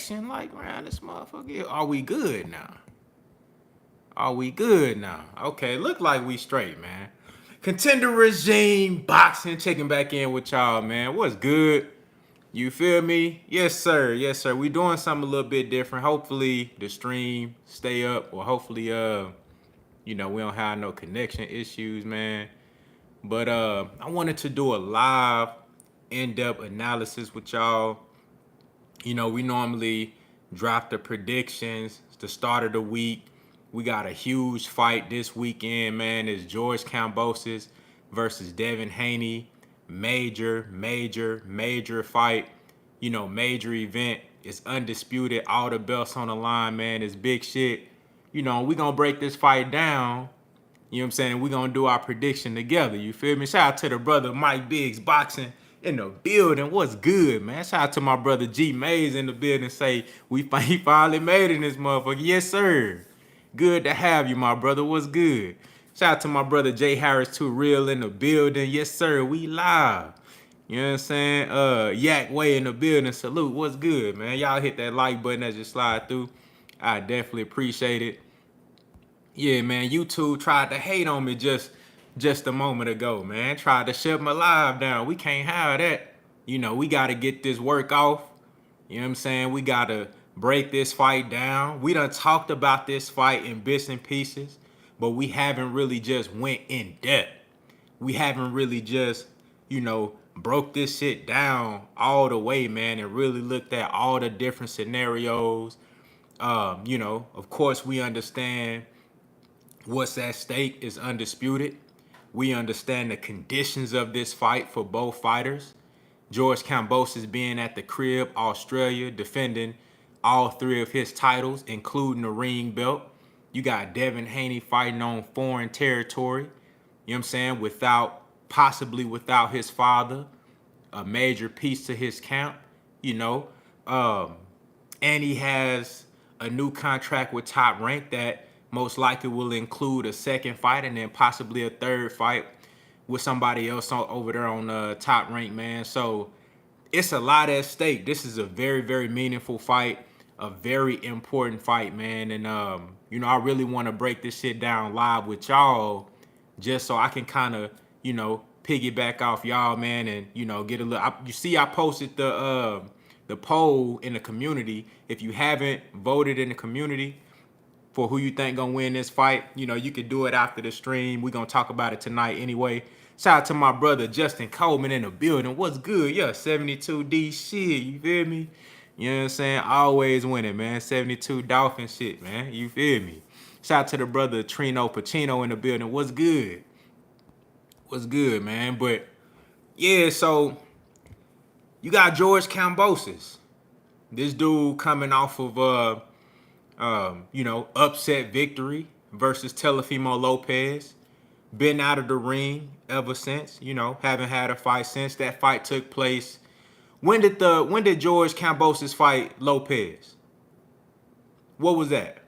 connection like around this motherfucker? Are we good now? Are we good now? Okay, look like we straight, man. Contender regime boxing checking back in with y'all, man. What's good? You feel me? Yes, sir. Yes, sir. We doing something a little bit different. Hopefully the stream stay up, or hopefully we don't have no connection issues, man. But I wanted to do a live in-depth analysis with y'all. We normally drop the predictions. It's the start of the week. We got a huge fight this weekend, man. It's George Kambosos versus Devin Haney. Major, major, major fight. Major event. It's undisputed. All the belts on the line, man. It's big shit. We gonna break this fight down. You know what I'm saying? We're going to do our prediction together. You feel me? Shout out to the brother Mike Biggs Boxing in the building. What's good, man? Shout out to my brother G Mays in the building. Say, he finally made it in this motherfucker. Yes, sir. Good to have you, my brother. What's good? Shout out to my brother Jay Harris, Too Real in the building. Yes, sir. We live. You know what I'm saying? Yak Way in the building. Salute. What's good, man? Y'all hit that like button as you slide through. I definitely appreciate it. Yeah, man, YouTube tried to hate on me just a moment ago, man. Tried to shut my live down. We can't have that. We got to get this work off. You know what I'm saying? We got to break this fight down. We done talked about this fight in bits and pieces, but we haven't really just went in depth. We haven't really just, broke this shit down all the way, man, and really looked at all the different scenarios. Of course, we understand what's at stake is undisputed. We understand the conditions of this fight for both fighters. George Kambosos being at the crib, Australia, defending all three of his titles, including the ring belt. You got Devin Haney fighting on foreign territory. You know what I'm saying? Possibly without his father, a major piece to his camp. And he has a new contract with Top Rank that most likely will include a second fight and then possibly a third fight with somebody else over there on Top Rank, man. So it's a lot at stake. This is a very, very meaningful fight, a very important fight, man. And, I really want to break this shit down live with y'all just so I can kind of, piggyback off y'all, man, and, get a little. You see, I posted the poll in the community. If you haven't voted in the community for who you think gonna win this fight, you could do it after the stream. We're gonna talk about it tonight anyway. Shout out to my brother Justin Coleman in the building. What's good? Yeah, 72D shit, you feel me? You know what I'm saying? Always winning, man. 72 Dolphin shit, man. You feel me? Shout out to the brother Trino Pacino in the building. What's good? What's good, man? But yeah, so you got George Kambosos. This dude coming off of upset victory versus Teofimo Lopez. Been out of the ring ever since, haven't had a fight since that fight took place. When did George Kambosos fight Lopez? What was that?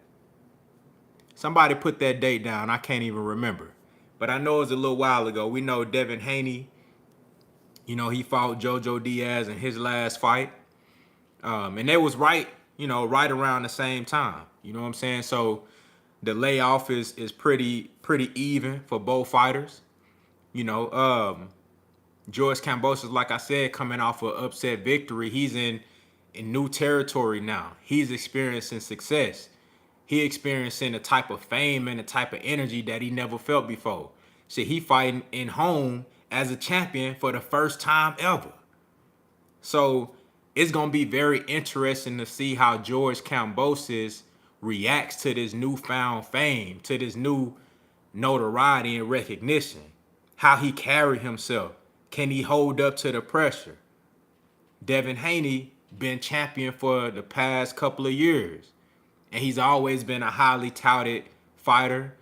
Somebody put that date down. I can't even remember. But I know it was a little while ago. We know Devin Haney, he fought Jojo Diaz in his last fight. And it was right around the same time. You know what I'm saying? So the layoff is pretty even for both fighters. George Kambosos, like I said, coming off an upset victory. He's in new territory now. He's experiencing success. He experiencing a type of fame and a type of energy that he never felt before. So he fighting in home as a champion for the first time ever. So it's going to be very interesting to see how George Kambosos reacts to this newfound fame, to this new notoriety and recognition. How he carry himself. Can he hold up to the pressure? Devin Haney been champion for the past couple of years. And he's always been a highly touted fighter,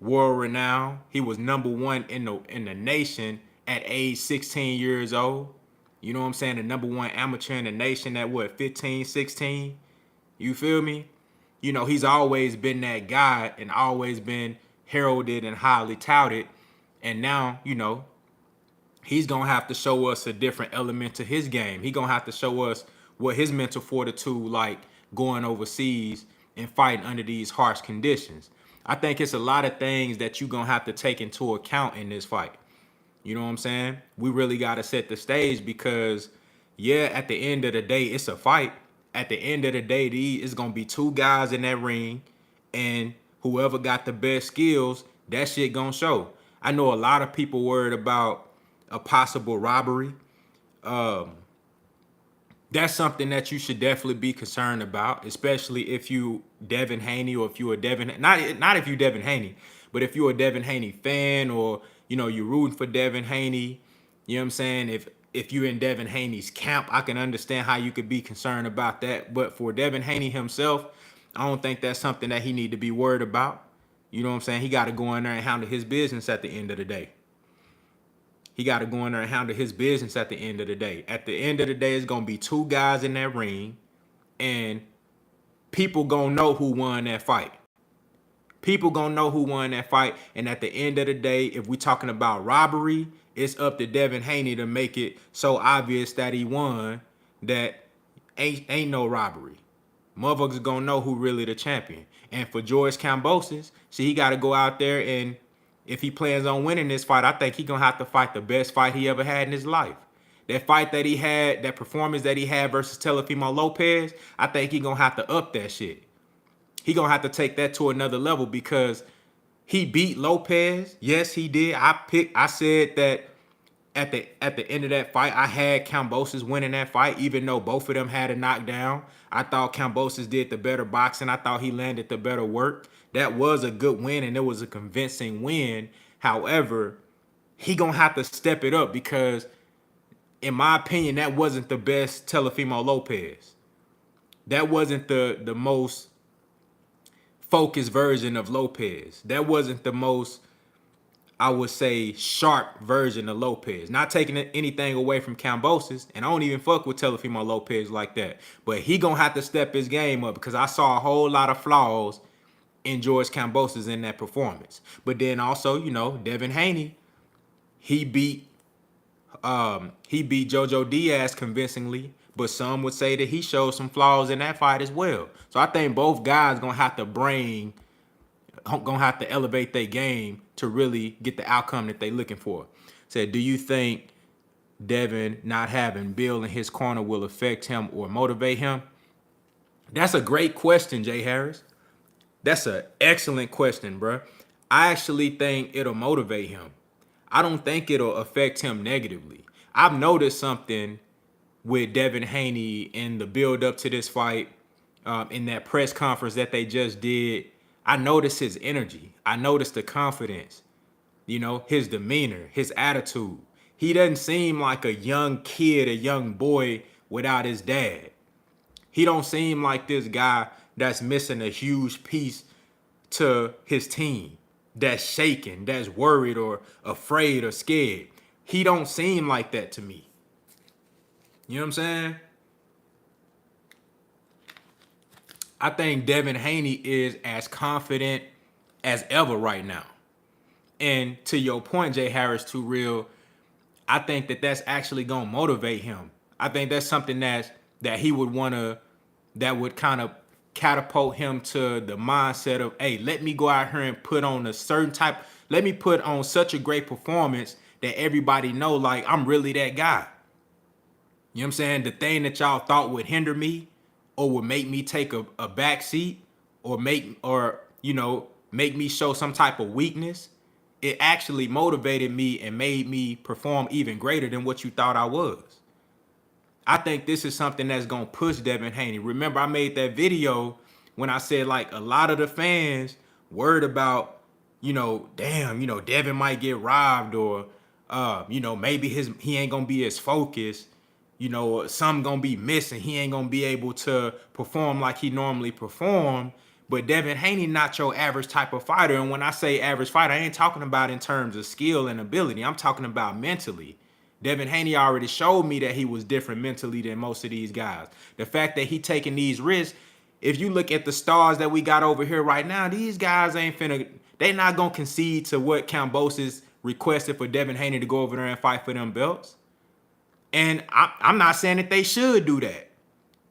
world renowned. He was number one in the nation at age 16 years old. You know what I'm saying? The number one amateur in the nation at 15, 16? You feel me? He's always been that guy and always been heralded and highly touted. And now, he's going to have to show us a different element to his game. He's going to have to show us what his mental fortitude like going overseas and fighting under these harsh conditions. I think it's a lot of things that you're going to have to take into account in this fight. You know what I'm saying? We really got to set the stage because, yeah, at the end of the day, it's a fight. At the end of the day, it's going to be two guys in that ring, and whoever got the best skills, that shit going to show. I know a lot of people worried about a possible robbery. That's something that you should definitely be concerned about, especially if you Devin Haney or if you a Devin, not if you Devin Haney, but if you're a Devin Haney fan or, you know, you're rooting for Devin Haney, you know what I'm saying? If you're in Devin Haney's camp, I can understand how you could be concerned about that. But for Devin Haney himself, I don't think that's something that he need to be worried about. You know what I'm saying? He got to go in there and handle his business at the end of the day. He got to go in there and handle his business at the end of the day. At the end of the day, it's going to be two guys in that ring, and people going to know who won that fight. People going to know who won that fight, and at the end of the day, if we're talking about robbery, it's up to Devin Haney to make it so obvious that he won that ain't no robbery. Motherfuckers going to know who really the champion. And for George Kambosos, see, he got to go out there, and if he plans on winning this fight, I think he's going to have to fight the best fight he ever had in his life. That fight that he had, that performance that he had versus Teofimo Lopez, I think he's going to have to up that shit. He going to have to take that to another level because he beat Lopez. Yes, he did. I said that at the end of that fight, I had Kambosos winning that fight, even though both of them had a knockdown. I thought Kambosos did the better boxing. I thought he landed the better work. That was a good win, and it was a convincing win. However, he gonna have to step it up because, in my opinion, that wasn't the best Teofimo Lopez. That wasn't the most focused version of Lopez. That wasn't the most, I would say, sharp version of Lopez. Not taking anything away from Kambosos, and I don't even fuck with Teofimo Lopez like that. But he gonna have to step his game up because I saw a whole lot of flaws in George Kambosos in that performance. But then also, you know, Devin Haney, he beat Jojo Diaz convincingly, but some would say that he showed some flaws in that fight as well. So I think both guys gonna have to elevate their game to really get the outcome that they looking for. Said, do you think Devin not having Bill in his corner will affect him or motivate him? That's a great question, Jay Harris. That's an excellent question, bro. I actually think it'll motivate him. I don't think it'll affect him negatively. I've noticed something with Devin Haney in the build up to this fight, in that press conference that they just did. I noticed his energy. I noticed the confidence, you know, his demeanor, his attitude. He doesn't seem like a young kid, a young boy without his dad. He don't seem like this guy that's missing a huge piece to his team, that's shaking, that's worried or afraid or scared. He don't seem like that to me. You know what I'm saying? I think Devin Haney is as confident as ever right now. And to your point, Jay Harris, too real, I think that that's actually going to motivate him. I think that's something that he would want to, that would kind of catapult him to the mindset of, hey, let me go out here and put on a certain type, let me put on such a great performance that everybody know, like, I'm really that guy. You know what I'm saying? The thing that y'all thought would hinder me or would make me take a back seat or make me show some type of weakness, it actually motivated me and made me perform even greater than what you thought I was. I think this is something that's going to push Devin Haney. Remember, I made that video when I said, like, a lot of the fans worried about, you know, damn, you know, Devin might get robbed or, you know, maybe he ain't going to be as focused, you know, something going to be missing. He ain't going to be able to perform like he normally performed. But Devin Haney not your average type of fighter. And when I say average fighter, I ain't talking about in terms of skill and ability. I'm talking about mentally. Devin Haney already showed me that he was different mentally than most of these guys. The fact that he taking these risks, if you look at the stars that we got over here right now, these guys they not going to concede to what Kambosos requested for Devin Haney to go over there and fight for them belts. And I'm not saying that they should do that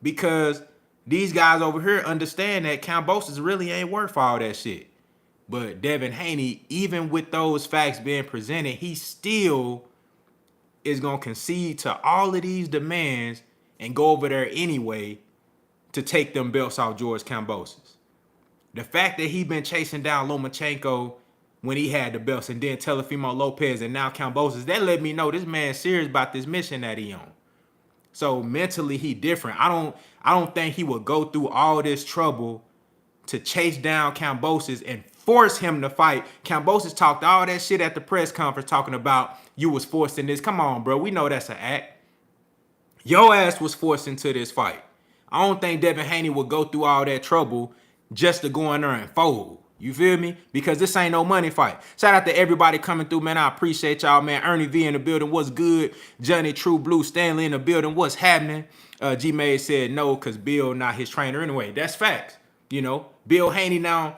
because These guys over here understand that Kambosos really ain't worth all that shit. But Devin Haney, even with those facts being presented, he still is going to concede to all of these demands and go over there anyway to take them belts off George Kambosos. The fact that he been chasing down Lomachenko when he had the belts and then Teofimo Lopez and now Kambosos, that let me know this man's serious about this mission that he on. So mentally he different. I don't think he would go through all this trouble to chase down Kambosos and force him to fight. Kambosos talked all that shit at the press conference talking about you was forced in this. Come on, bro. We know that's an act. Your ass was forced into this fight. I don't think Devin Haney would go through all that trouble just to go in there and fold. You feel me? Because this ain't no money fight. Shout out to everybody coming through, man. I appreciate y'all, man. Ernie V in the building. What's good? Johnny True Blue Stanley in the building. What's happening? G-May said no because Bill not his trainer anyway. That's facts. You know, Bill Haney now,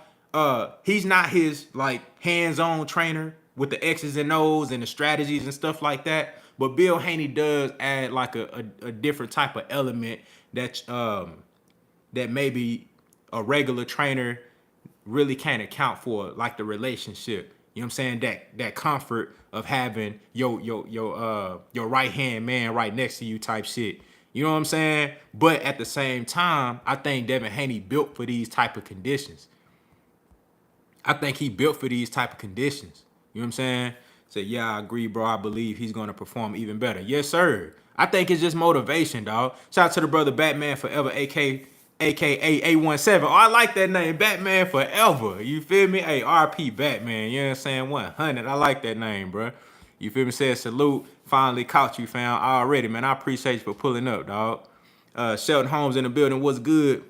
he's not his like hands-on trainer with the X's and O's and the strategies and stuff like that. But Bill Haney does add like a different type of element that that maybe a regular trainer really can't account for, like the relationship. You know what I'm saying? That comfort of having your right hand man right next to you type shit. You know what I'm saying? But at the same time, I think Devin Haney built for these type of conditions. I think he built for these type of conditions. You know what I'm saying? Say, yeah, I agree, bro. I believe he's going to perform even better. Yes, sir. I think it's just motivation, dog. Shout out to the brother Batman Forever, aka A17. Oh, I like that name, Batman Forever. You feel me? Hey, RP Batman. You know what I'm saying? 100. I like that name, bro. You feel me? Said salute. Finally caught you, fam. Already, man. I appreciate you for pulling up, dog. Shelton Holmes in the building. What's good?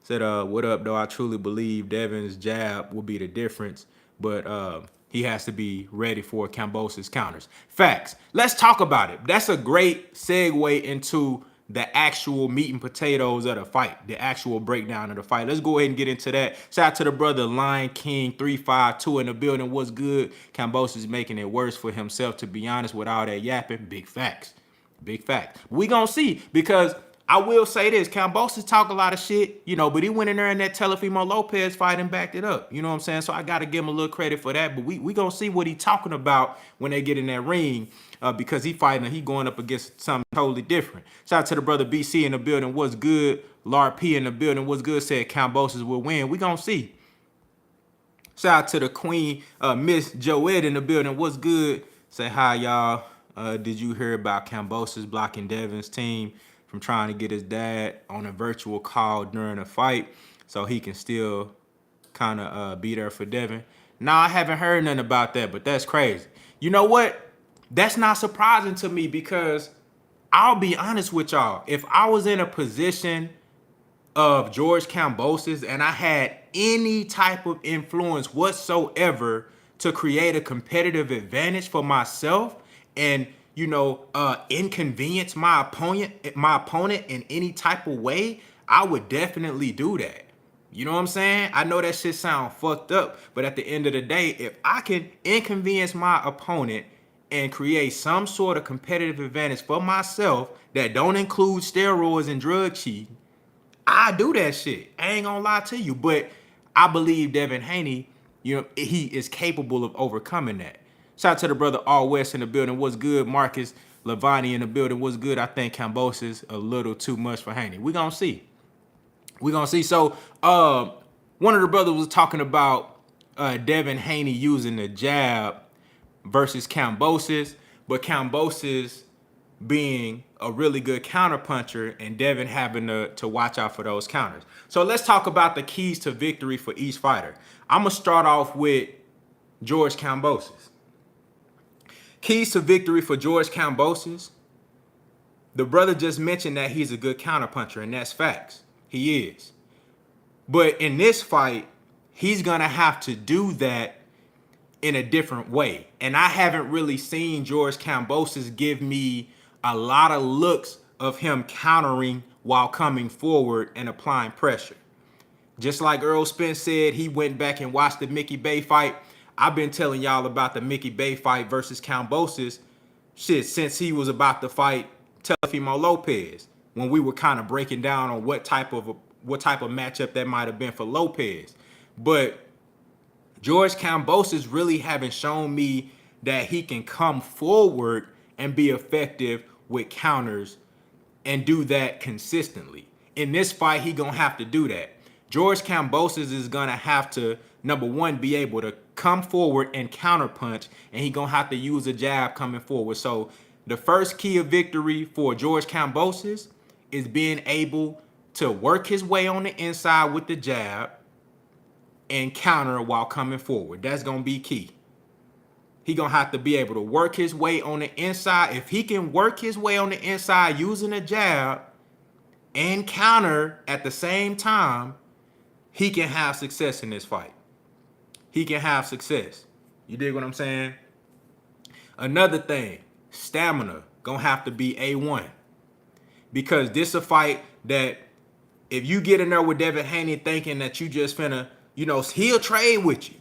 Said, what up, though? I truly believe Devin's jab will be the difference, but he has to be ready for Kambosos counters. Facts. Let's talk about it. That's a great segue into the actual meat and potatoes of the fight, the actual breakdown of the fight. Let's go ahead and get into that. Shout out to the brother Lion King 352 in the building. What's good? Kambosos is making it worse for himself, to be honest, with all that yapping. Big facts. Big facts. We gonna see, because I will say this, Kambosos talk a lot of shit, you know, but he went in there in that Teofimo Lopez fight and backed it up. You know what I'm saying? So I got to give him a little credit for that. But we going to see what he talking about when they get in that ring, because he going up against something totally different. Shout out to the brother BC in the building. What's good? Lar P in the building. What's good? Said Kambosos will win. We going to see. Shout out to the queen, Miss Joette in the building. What's good? Say hi, y'all. Did you hear about Kambosos blocking Devin's team from trying to get his dad on a virtual call during a fight so he can still kind of be there for Devin? Nah, I haven't heard nothing about that, but that's crazy. You know what? That's not surprising to me, because I'll be honest with y'all. If I was in a position of George Kambosos and I had any type of influence whatsoever to create a competitive advantage for myself and, you know, inconvenience my opponent in any type of way, I would definitely do that. You know what I'm saying? I know that shit sound fucked up, but at the end of the day, if I can inconvenience my opponent and create some sort of competitive advantage for myself that don't include steroids and drug cheating, I do that shit. I ain't gonna lie to you, but I believe Devin Haney, you know, he is capable of overcoming that. Shout out to the brother All West in the building. What's good? Marcus Lavani in the building. What's good? I think Kambosos a little too much for Haney. We're gonna see. We're gonna see. So one of the brothers was talking about Devin Haney using the jab versus Kambosos, but Kambosos being a really good counterpuncher and Devin having to watch out for those counters. So let's talk about the keys to victory for each fighter. I'm gonna start off with George Kambosos. Keys to victory for George Kambosos. The brother just mentioned that he's a good counterpuncher, and that's facts. He is. But in this fight, he's gonna have to do that in a different way. And I haven't really seen George Kambosos give me a lot of looks of him countering while coming forward and applying pressure. Just like Earl Spence said, he went back and watched the Mickey Bay fight. I've been telling y'all about the Mickey Bay fight versus Kambosos shit since he was about to fight Teofimo Lopez. when we were kind of breaking down on what type of matchup that might have been for Lopez. But George Kambosos really haven't shown me that he can come forward and be effective with counters and do that consistently. In this fight, he gonna have to do that. George Kambosos is gonna have to, number one, be able to come forward and counterpunch, and he gonna have to use a jab coming forward. So the first key of victory for George Kambosos is being able to work his way on the inside with the jab and counter while coming forward. That's gonna be key. He gonna have to be able to work his way on the inside. If he can work his way on the inside using a jab and counter at the same time, he can have success in this fight. He can have success. You dig what I'm saying? Another thing, stamina gonna have to be A1. Because this a fight that if you get in there with Devin Haney thinking that you just finna, he'll trade with you.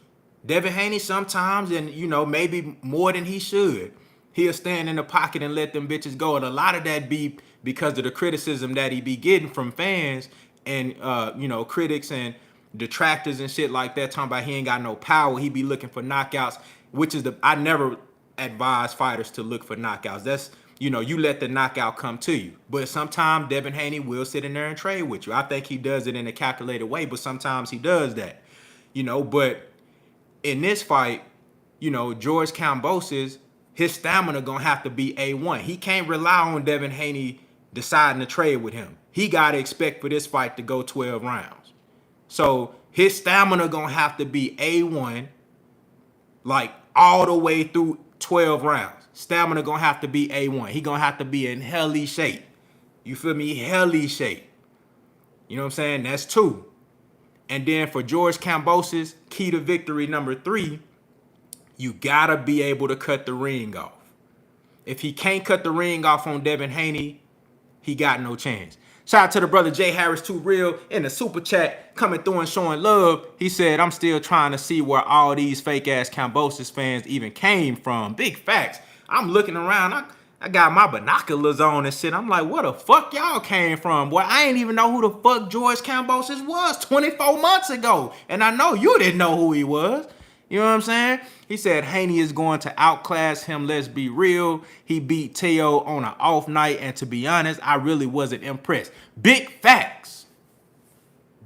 Devin Haney sometimes, and maybe more than he should, he'll stand in the pocket and let them bitches go. And a lot of that be because of the criticism that he be getting from fans and critics and detractors and shit like that, talking about he ain't got no power. He be looking for knockouts, which is I never advise fighters to look for knockouts. That's you let the knockout come to you. But sometimes Devin Haney will sit in there and trade with you. I think he does it in a calculated way, but sometimes he does that. But in this fight, George Kambosos, his stamina gonna have to be A1. He can't rely on Devin Haney deciding to trade with him. He gotta expect for this fight to go 12 rounds. So his stamina gonna have to be A1, like all the way through 12 rounds. Stamina gonna have to be A1. He gonna have to be in helly shape. You feel me? Helly shape. You know what I'm saying? That's 2. And then for George Kambosos, key to victory number 3, you gotta be able to cut the ring off. If he can't cut the ring off on Devin Haney, he got no chance. Shout out to the brother Jay Harris 2 Real in the super chat coming through and showing love. He said, I'm still trying to see where all these fake ass Kambosos fans even came from. Big facts. I'm looking around. I got my binoculars on and shit. I'm like, where the fuck y'all came from? Boy, I ain't even know who the fuck George Kambosos was 24 months ago. And I know you didn't know who he was. You know what I'm saying? He said Haney is going to outclass him. Let's be real. He beat Teo on an off night. And to be honest, I really wasn't impressed. Big facts.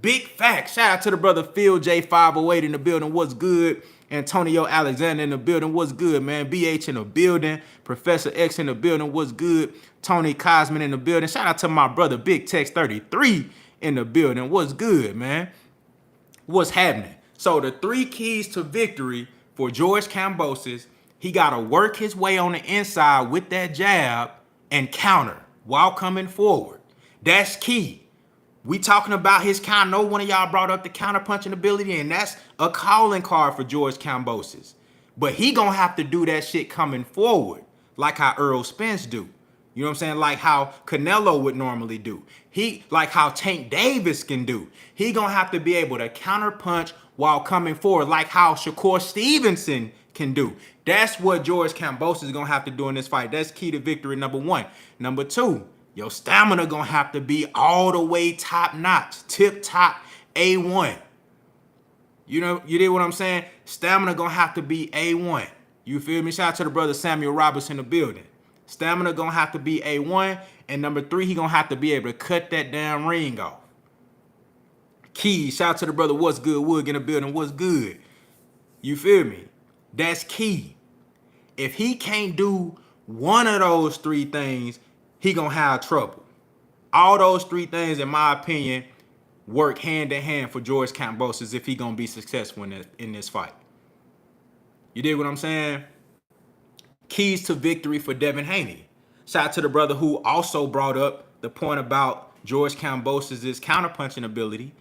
Big facts. Shout out to the brother Phil J508 in the building. What's good? Antonio Alexander in the building. What's good, man? BH in the building. Professor X in the building. What's good? Tony Cosman in the building. Shout out to my brother Big Tex 33 in the building. What's good, man? What's happening? So the 3 keys to victory for George Kambosos, he got to work his way on the inside with that jab and counter while coming forward. That's key. We talking about his counter. No one of y'all brought up the counter punching ability, and that's a calling card for George Kambosos. But he gonna have to do that shit coming forward, like how Earl Spence do. You know what I'm saying? Like how Canelo would normally do. Like how Tank Davis can do. He gonna have to be able to counter punch while coming forward, like how Shakur Stevenson can do. That's what George Kambosos is gonna have to do in this fight. That's key to victory number 1. Number 2, your stamina gonna have to be all the way top notch, tip top A1. You did what I'm saying? Stamina gonna have to be A1. You feel me? Shout out to the brother Samuel Roberts in the building. Stamina gonna have to be A1. And number 3, he gonna have to be able to cut that damn ring off. Key. Shout out to the brother What's Good Wood in the building. What's good? You feel me? That's key. If he can't do one of those 3 things, he gonna have trouble. All those 3 things, in my opinion, work hand in hand for George Kambosos if he gonna be successful in this fight. You dig what I'm saying? Keys to victory for Devin Haney. Shout out to the brother who also brought up the point about George Kambosos' counterpunching ability.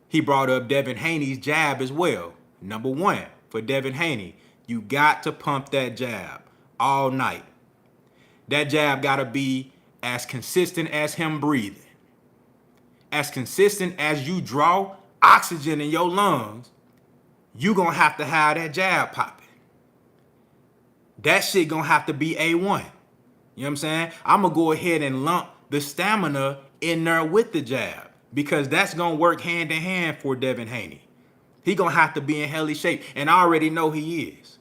He brought up Devin Haney's jab as well. Number 1, for Devin Haney, you got to pump that jab all night. That jab got to be as consistent as him breathing. As consistent as you draw oxygen in your lungs, you going to have that jab popping. That shit going to have to be A1. You know what I'm saying? I'm going to go ahead and lump the stamina in there with the jab, because that's going to work hand in hand for Devin Haney. He going to have to be in helly shape, and I already know he is.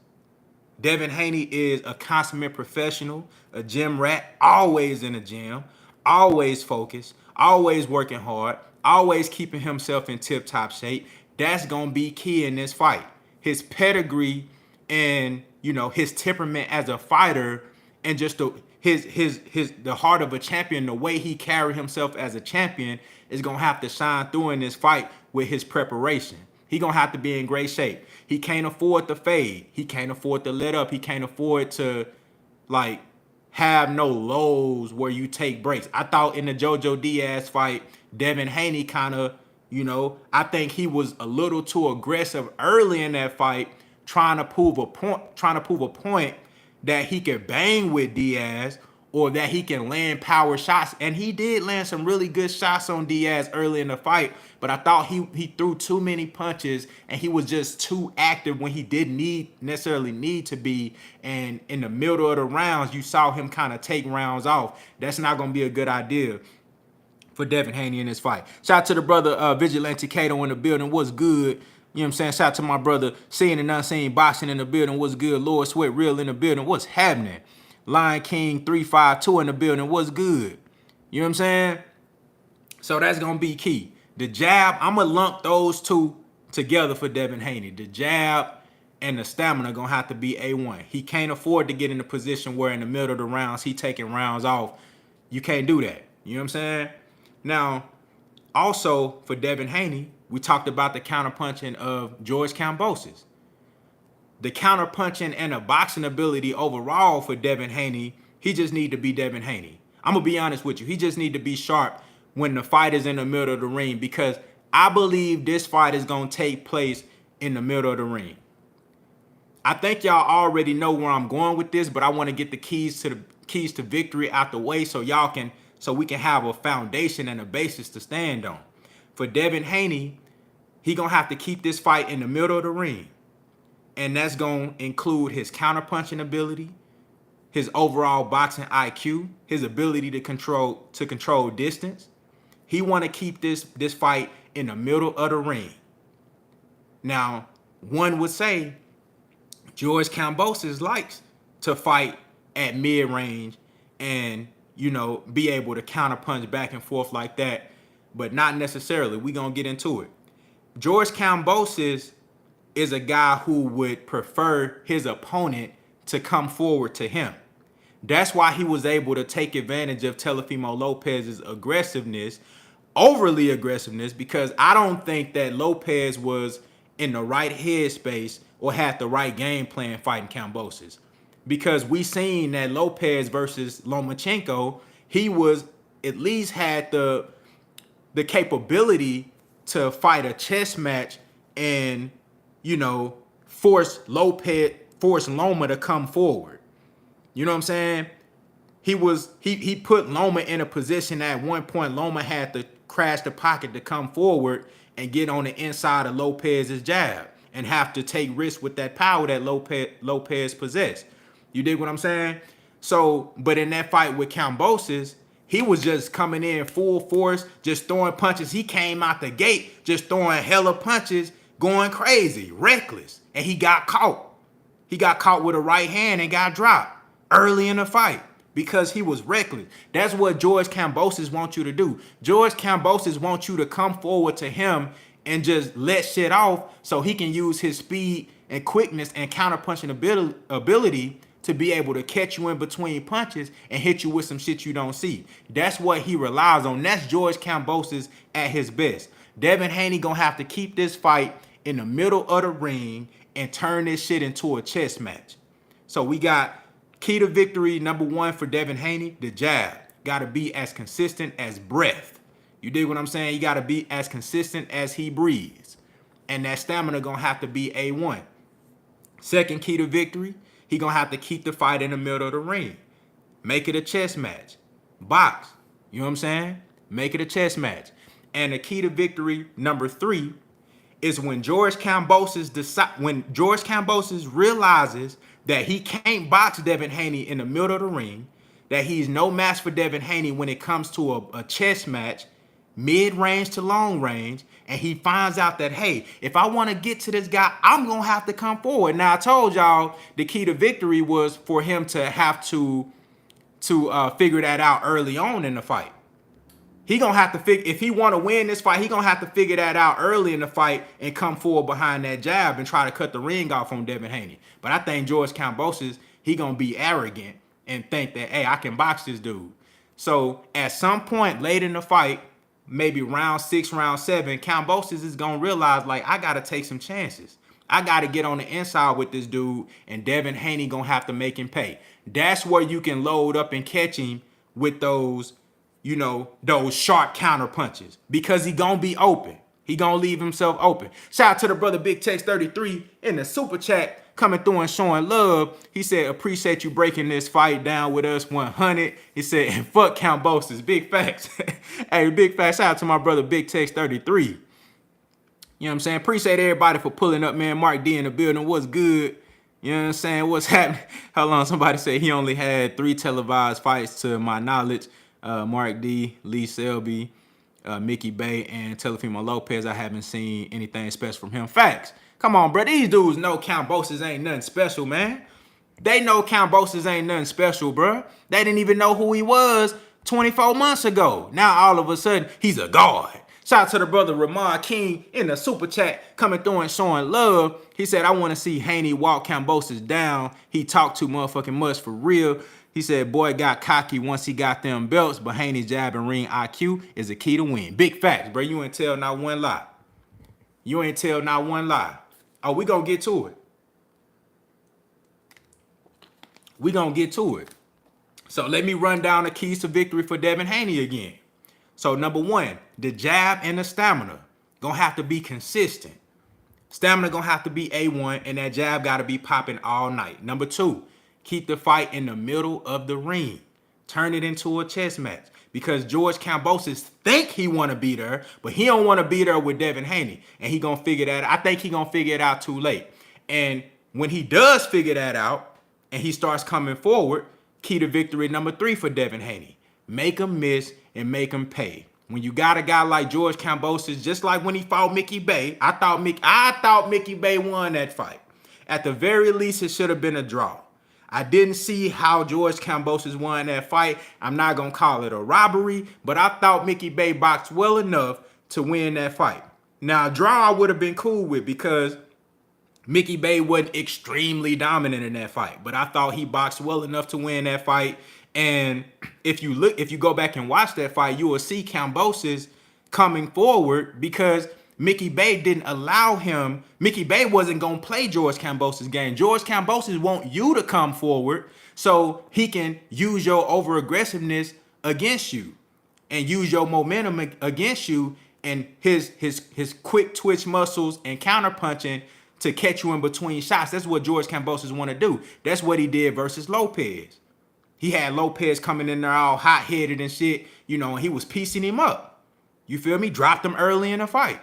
Devin Haney is a consummate professional, a gym rat, always in the gym, always focused, always working hard, always keeping himself in tip-top shape. That's going to be key in this fight. His pedigree and, you know, his temperament as a fighter, and just the heart of a champion, the way he carried himself as a champion, is going to have to shine through in this fight with his preparation. He going to have to be in great shape. He can't afford to fade. He can't afford to let up. He can't afford to, like, have no lows where you take breaks. I thought in the Jojo Diaz fight, Devin Haney kind of, you know, I think he was a little too aggressive early in that fight, trying to prove a point that he could bang with Diaz, or that he can land power shots. And he did land some really good shots on Diaz early in the fight, but I thought he threw too many punches, and he was just too active when he didn't necessarily need to be. And in the middle of the rounds, you saw him kind of take rounds off. That's not going to be a good idea for Devin Haney in this fight. Shout out to the brother Vigilante Cato in the building. What's good? You know what I'm saying? Shout out to my brother Seeing and Unseen Boxing in the building. What's good? Lord Sweat Real in the building. What's happening? Lion King 352 in the building. What's good? You know what I'm saying? So that's going to be key. The jab, I'm going to lump those two together for Devin Haney. The jab and the stamina going to have to be A1. He can't afford to get in a position where in the middle of the rounds, he taking rounds off. You can't do that. You know what I'm saying? Now, also for Devin Haney, we talked about the counterpunching of George Kambosos. The counterpunching and the boxing ability overall for Devin Haney, he just need to be Devin Haney. I'm going to be honest with you. He just need to be sharp when the fight is in the middle of the ring, because I believe this fight is going to take place in the middle of the ring. I think y'all already know where I'm going with this, but I want to get the keys to victory out the way so we can have a foundation and a basis to stand on. For Devin Haney, he going to have to keep this fight in the middle of the ring. And that's going to include his counterpunching ability, his overall boxing IQ, his ability to control distance. He want to keep this fight in the middle of the ring. Now, one would say George Kambosos likes to fight at mid-range and, you know, be able to counterpunch back and forth like that, but not necessarily. We're going to get into it. George Kambosos is a guy who would prefer his opponent to come forward to him. That's why he was able to take advantage of Teofimo Lopez's overly aggressiveness, because I don't think that Lopez was in the right headspace or had the right game plan fighting Kambosos. Because we seen that Lopez versus Lomachenko, he was at least had the capability to fight a chess match and, you know, force Loma to come forward. You know what I'm saying? He put Loma in a position at one point. Loma had to crash the pocket to come forward and get on the inside of Lopez's jab and have to take risks with that power that Lopez possessed. You dig what I'm saying? So, but in that fight with Kambosos, he was just coming in full force, just throwing punches. He came out the gate just throwing hella punches, going crazy, reckless, and he got caught. He got caught with a right hand and got dropped early in the fight because he was reckless. That's what George Kambosos wants you to do. George Kambosos wants you to come forward to him and just let shit off so he can use his speed and quickness and counterpunching ability to be able to catch you in between punches and hit you with some shit you don't see. That's what he relies on. That's George Kambosos at his best. Devin Haney gonna have to keep this fight in the middle of the ring and turn this shit into a chess match. So we got key to victory, number one for Devin Haney, the jab. Got to be as consistent as breath. You dig what I'm saying? You got to be as consistent as he breathes. And that stamina going to have to be A1. Second key to victory, he going to have to keep the fight in the middle of the ring. Make it a chess match. Box. You know what I'm saying? Make it a chess match. And the key to victory, number three, is when George Kambosos realizes that he can't box Devin Haney in the middle of the ring that he's no match for Devin Haney when it comes to a chess match, mid-range to long range, and he finds out that, hey, if I want to get to this guy, I'm going to have to come forward. Now, I told y'all the key to victory was for him to have to figure that out early on in the fight. He gonna have to figure, if he want to win this fight, he gonna have to figure that out early in the fight and come forward behind that jab and try to cut the ring off on Devin Haney. But I think George Kambosos, he gonna be arrogant and think that, hey, I can box this dude. So at some point late in the fight, maybe round 6, round 7, Kambosos is gonna realize, like, I gotta take some chances. I gotta get on the inside with this dude, and Devin Haney gonna have to make him pay. That's where you can load up and catch him with those, you know, those sharp counter punches, because he gonna be open. He gonna leave himself open. Shout out to the brother Big Tex 33 in the super chat, coming through and showing love. He said, appreciate you breaking this fight down with us 100. He said, and fuck Kambosos. Big facts. Hey, big facts. Shout out to my brother Big Tex 33. You know what I'm saying? Appreciate everybody for pulling up, man. Mark D in the building. What's good? You know what I'm saying? What's happening? How long? Somebody said he only had 3 televised fights to my knowledge. Mark D, Lee Selby, Mickey Bay, and Telefimo Lopez. I haven't seen anything special from him. Facts. Come on, bro. These dudes know Kambosos ain't nothing special, man. They know Kambosos ain't nothing special, bro. They didn't even know who he was 24 months ago. Now, all of a sudden, he's a god. Shout out to the brother Ramon King in the super chat, coming through and showing love. He said, I want to see Haney walk Kambosos down. He talked too motherfucking much for real. He said, boy got cocky once he got them belts, but Haney's jab and ring IQ is a key to win. Big facts, bro. You ain't tell not one lie. You ain't tell not one lie. Oh, we gonna get to it. We gonna get to it. So let me run down the keys to victory for Devin Haney again. So number 1, the jab and the stamina gonna have to be consistent. Stamina gonna have to be A1, and that jab gotta be popping all night. Number 2, keep the fight in the middle of the ring. Turn it into a chess match, because George Kambosos think he want to beat her, but he don't want to beat her with Devin Haney, and he gonna figure that out. I think he gonna figure it out too late. And when he does figure that out and he starts coming forward, key to victory number 3 for Devin Haney: make him miss and make him pay. When you got a guy like George Kambosos, just like when he fought Mickey Bay, I thought Mickey Bay won that fight. At the very least, it should have been a draw. I didn't see how George Kambosos won that fight. I'm not going to call it a robbery, but I thought Mickey Bay boxed well enough to win that fight. Now, a draw I would have been cool with, because Mickey Bay wasn't extremely dominant in that fight, but I thought he boxed well enough to win that fight. And if you go back and watch that fight, you will see Kambosos coming forward, because Mickey Bay didn't allow him. Mickey Bay wasn't going to play George Kambosos' game. George Kambosos want you to come forward so he can use your over-aggressiveness against you and use your momentum against you, and his quick twitch muscles and counter-punching to catch you in between shots. That's what George Kambosos want to do. That's what he did versus Lopez. He had Lopez coming in there all hot-headed and shit, you know, and he was piecing him up. You feel me? Dropped him early in the fight.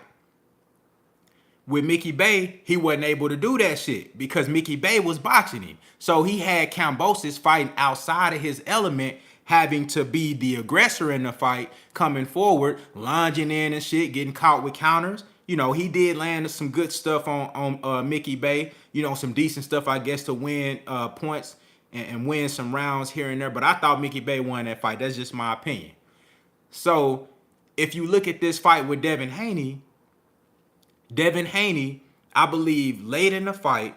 With Mickey Bay, he wasn't able to do that shit because Mickey Bay was boxing him. So he had Kambosos fighting outside of his element, having to be the aggressor in the fight, coming forward, lunging in and shit, getting caught with counters. You know, he did land some good stuff on Mickey Bay. You know, some decent stuff, I guess, to win points and win some rounds here and there. But I thought Mickey Bay won that fight. That's just my opinion. So if you look at this fight with Devin Haney, I believe late in the fight,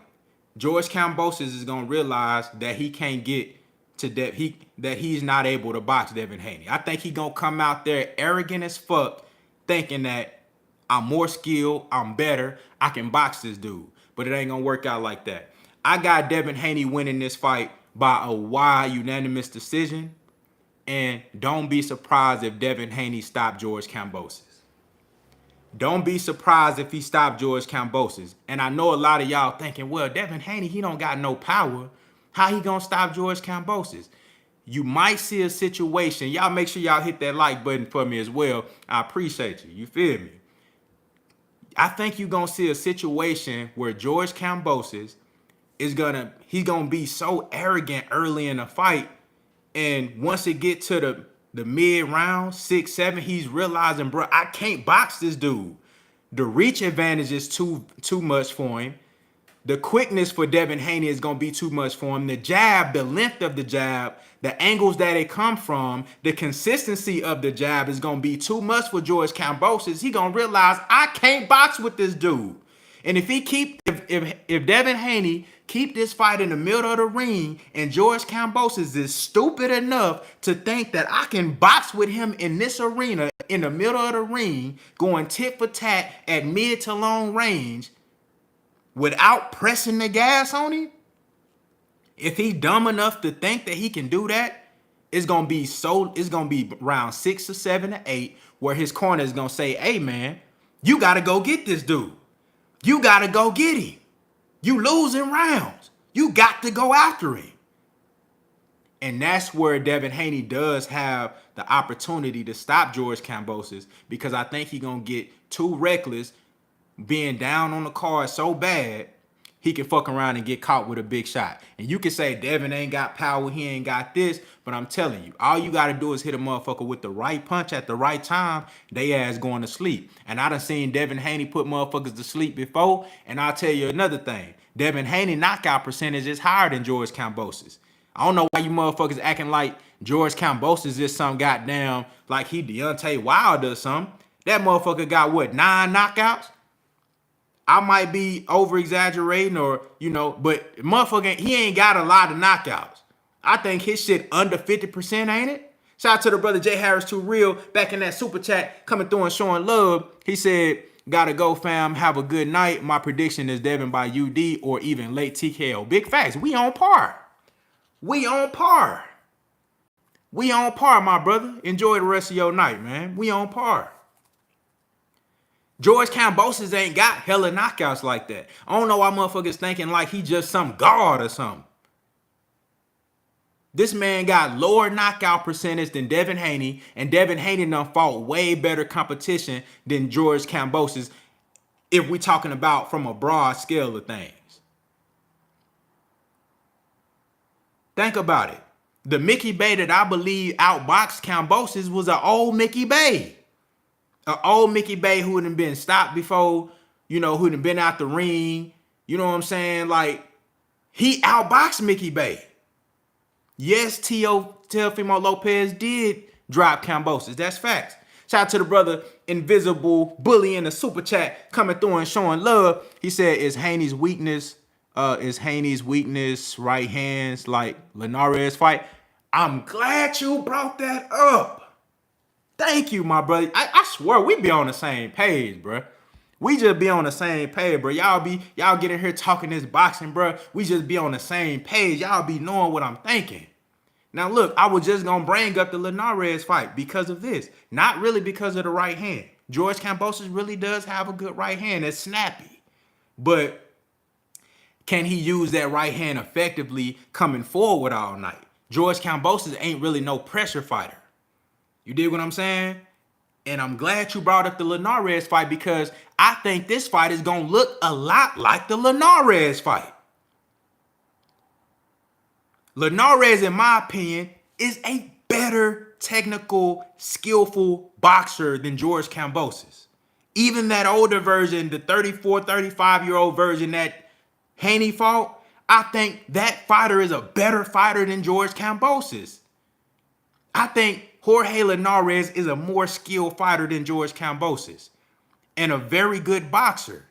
George Kambosos is going to realize that he can't get to that he's not able to box Devin Haney. I think he's going to come out there arrogant as fuck, thinking that I'm more skilled, I'm better, I can box this dude. But it ain't going to work out like that. I got Devin Haney winning this fight by a wide unanimous decision. And don't be surprised if Devin Haney stopped George Kambosos. Don't be surprised if he stopped George Kambosos. And I know a lot of y'all thinking, well, Devin Haney, he don't got no power. How he gonna stop George Kambosos? You might see a situation. Y'all make sure y'all hit that like button for me as well. I appreciate you. You feel me? I think you're gonna see a situation where George Kambosos he's gonna be so arrogant early in the fight, And once it get to the mid round, 6, 7, he's realizing, bro, I can't box this dude. The reach advantage is too much for him. The quickness for Devin Haney is going to be too much for him. The jab, the length of the jab, the angles that it come from, the consistency of the jab is going to be too much for George Kambosos. He going to realize I can't box with this dude. And if Devin Haney keep this fight in the middle of the ring and George Kambosos is stupid enough to think that I can box with him in this arena in the middle of the ring, going tit for tat at mid to long range, without pressing the gas on him, if he dumb enough to think that he can do that, it's gonna be round 6 or 7 or 8 where his corner is gonna say, hey man, you gotta go get this dude. You gotta go get him. You losing rounds. You got to go after him. And that's where Devin Haney does have the opportunity to stop George Kambosos, because I think he's gonna get too reckless, being down on the card so bad, he can fuck around and get caught with a big shot. And you can say Devin ain't got power, he ain't got this, but I'm telling you, all you gotta do is hit a motherfucker with the right punch at the right time, they ass going to sleep. And I done seen Devin Haney put motherfuckers to sleep before, and I'll tell you another thing. Devin Haney knockout percentage is higher than George Kambosos. I don't know why you motherfuckers acting like George Kambosos is some goddamn, like he Deontay Wilder or something. That motherfucker got what, 9 knockouts? I might be over exaggerating, or but motherfucker, he ain't got a lot of knockouts. I think his shit under 50%, ain't it? Shout out to the brother Jay Harris Too Real back in that super chat coming through and showing love. He said, gotta go fam, have a good night. My prediction is Devin by UD or even late TKO. Big facts. We on par. We on par. We on par, my brother. Enjoy the rest of your night, man. We on par. George Kambosos ain't got hella knockouts like that. I don't know why motherfuckers thinking like he just some god or something. This man got lower knockout percentage than Devin Haney, and Devin Haney done fought way better competition than George Kambosos if we talking about from a broad scale of things. Think about it. The Mickey Bay that I believe outboxed Kambosos was an old Mickey Bay. An old Mickey Bay who had been stopped before, who had been out the ring. You know what I'm saying? Like, he outboxed Mickey Bay. Yes, Teofimo Lopez did drop Kambosos. That's facts. Shout out to the brother Invisible Bully in the super chat coming through and showing love. He said, is Haney's weakness right hands like Linares fight? I'm glad you brought that up. Thank you, my brother. I swear we be on the same page, bro. We just be on the same page, bro. Y'all get in here talking this boxing, bro. We just be on the same page. Y'all be knowing what I'm thinking. Now, look, I was just going to bring up the Linares fight because of this. Not really because of the right hand. George Kambosos really does have a good right hand that's snappy. But can he use that right hand effectively coming forward all night? George Kambosos ain't really no pressure fighter. You dig what I'm saying? And I'm glad you brought up the Linares fight, because I think this fight is going to look a lot like the Linares fight. Linares, in my opinion, is a better technical, skillful boxer than George Kambosos. Even that older version, the 34, 35-year-old version that Haney fought, I think that fighter is a better fighter than George Kambosos. I think Jorge Linares is a more skilled fighter than George Kambosos and a very good boxer.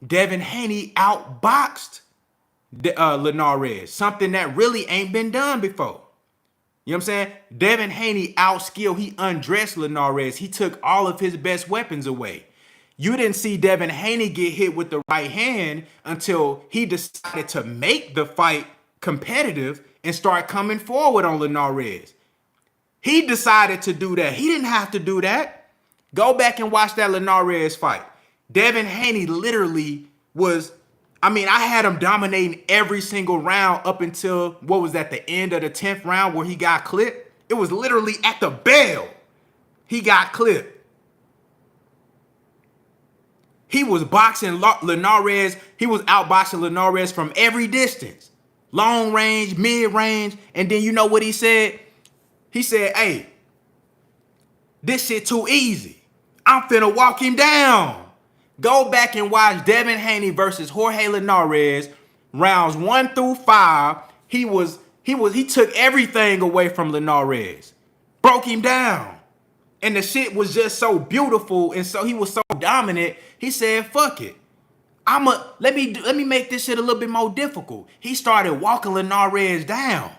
Devin Haney outboxed Linares, something that really ain't been done before. You know what I'm saying? Devin Haney outskilled, he undressed Linares. He took all of his best weapons away. You didn't see Devin Haney get hit with the right hand until he decided to make the fight competitive and start coming forward on Linares. He decided to do that. He didn't have to do that. Go back and watch that Linares fight. Devin Haney literally was, I had him dominating every single round up until, the end of the 10th round where he got clipped? It was literally at the bell. He got clipped. He was boxing Linares. He was outboxing Linares from every distance. long range, mid range, and then you know what he said? He said, hey, this shit too easy. I'm finna walk him down. Go back and watch Devin Haney versus Jorge Linares, rounds 1 through 5. He took everything away from Linares, broke him down, and the shit was just so beautiful, and so he was so dominant. He said, "Fuck it, let me make this shit a little bit more difficult." He started walking Linares down,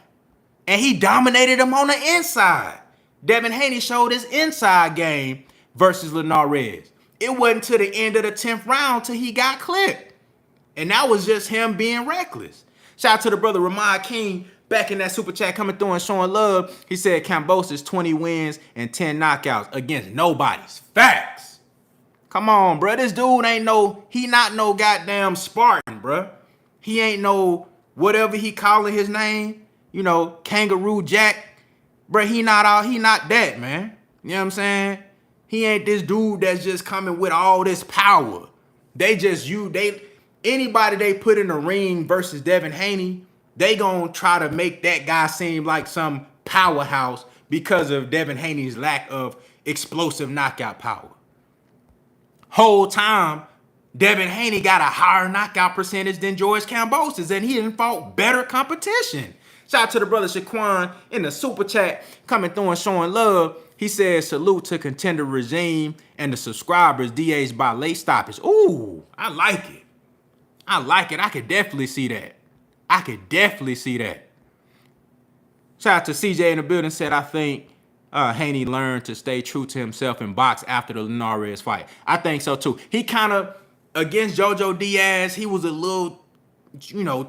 and he dominated him on the inside. Devin Haney showed his inside game versus Linares. It wasn't to the end of the 10th round till he got clipped. And that was just him being reckless. Shout out to the brother Ramon King back in that super chat coming through and showing love. He said Kambosos 20 wins and 10 knockouts against nobody's. Facts. Come on, bro. This dude he not no goddamn Spartan, bro. He ain't no whatever he calling his name. You know, Kangaroo Jack. Bro, he not that, man. You know what I'm saying? He ain't this dude that's just coming with all this power. Anybody they put in the ring versus Devin Haney, they gonna try to make that guy seem like some powerhouse because of Devin Haney's lack of explosive knockout power. Whole time, Devin Haney got a higher knockout percentage than George Kambosos, and he didn't fought better competition. Shout out to the brother Shaquan in the super chat coming through and showing love. He says, salute to contender regime and the subscribers DAs by late stoppage. Ooh, I like it. I like it. I could definitely see that. Shout out to CJ in the building, said, I think Haney learned to stay true to himself and box after the Linares fight. I think so too. He kind of, against Jojo Diaz, he was a little,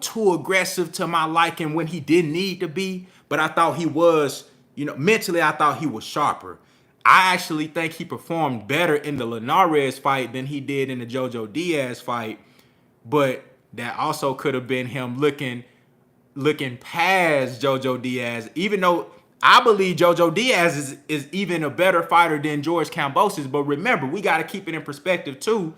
too aggressive to my liking when he didn't need to be. But I thought he was, mentally, I thought he was sharper. I actually think he performed better in the Linares fight than he did in the Jojo Diaz fight. But that also could have been him looking past Jojo Diaz, even though I believe Jojo Diaz is even a better fighter than George Kambosos. But remember, we got to keep it in perspective too.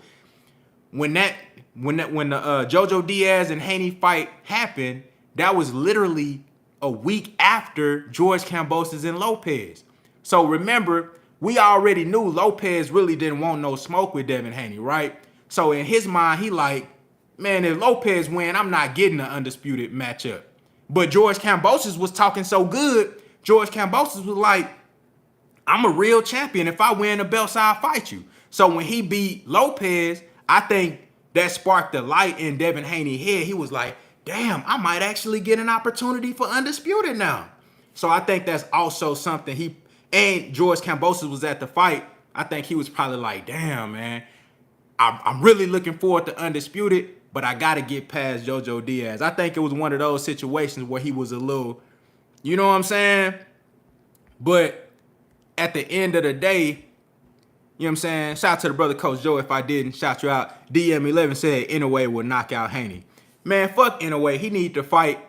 When the Jojo Diaz and Haney fight happened, that was literally a week after George Kambosos and Lopez. So remember, we already knew Lopez really didn't want no smoke with Devin Haney, right? So in his mind, he like, man, if Lopez win, I'm not getting an undisputed matchup. But George Kambosos was talking so good. George Kambosos was like, I'm a real champion. If I win the belts, I'll fight you. So when he beat Lopez, I think that sparked the light in Devin Haney's head. He was like, damn, I might actually get an opportunity for Undisputed now. So I think that's also something and George Kambosos was at the fight. I think he was probably like, damn, man, I'm really looking forward to Undisputed, but I got to get past Jojo Diaz. I think it was one of those situations where he was a little, you know what I'm saying? But at the end of the day, you know what I'm saying? Shout out to the brother Coach Joe. If I didn't shout you out, DM11 said Inoue will knock out Haney. Man, fuck Inoue. He need to fight,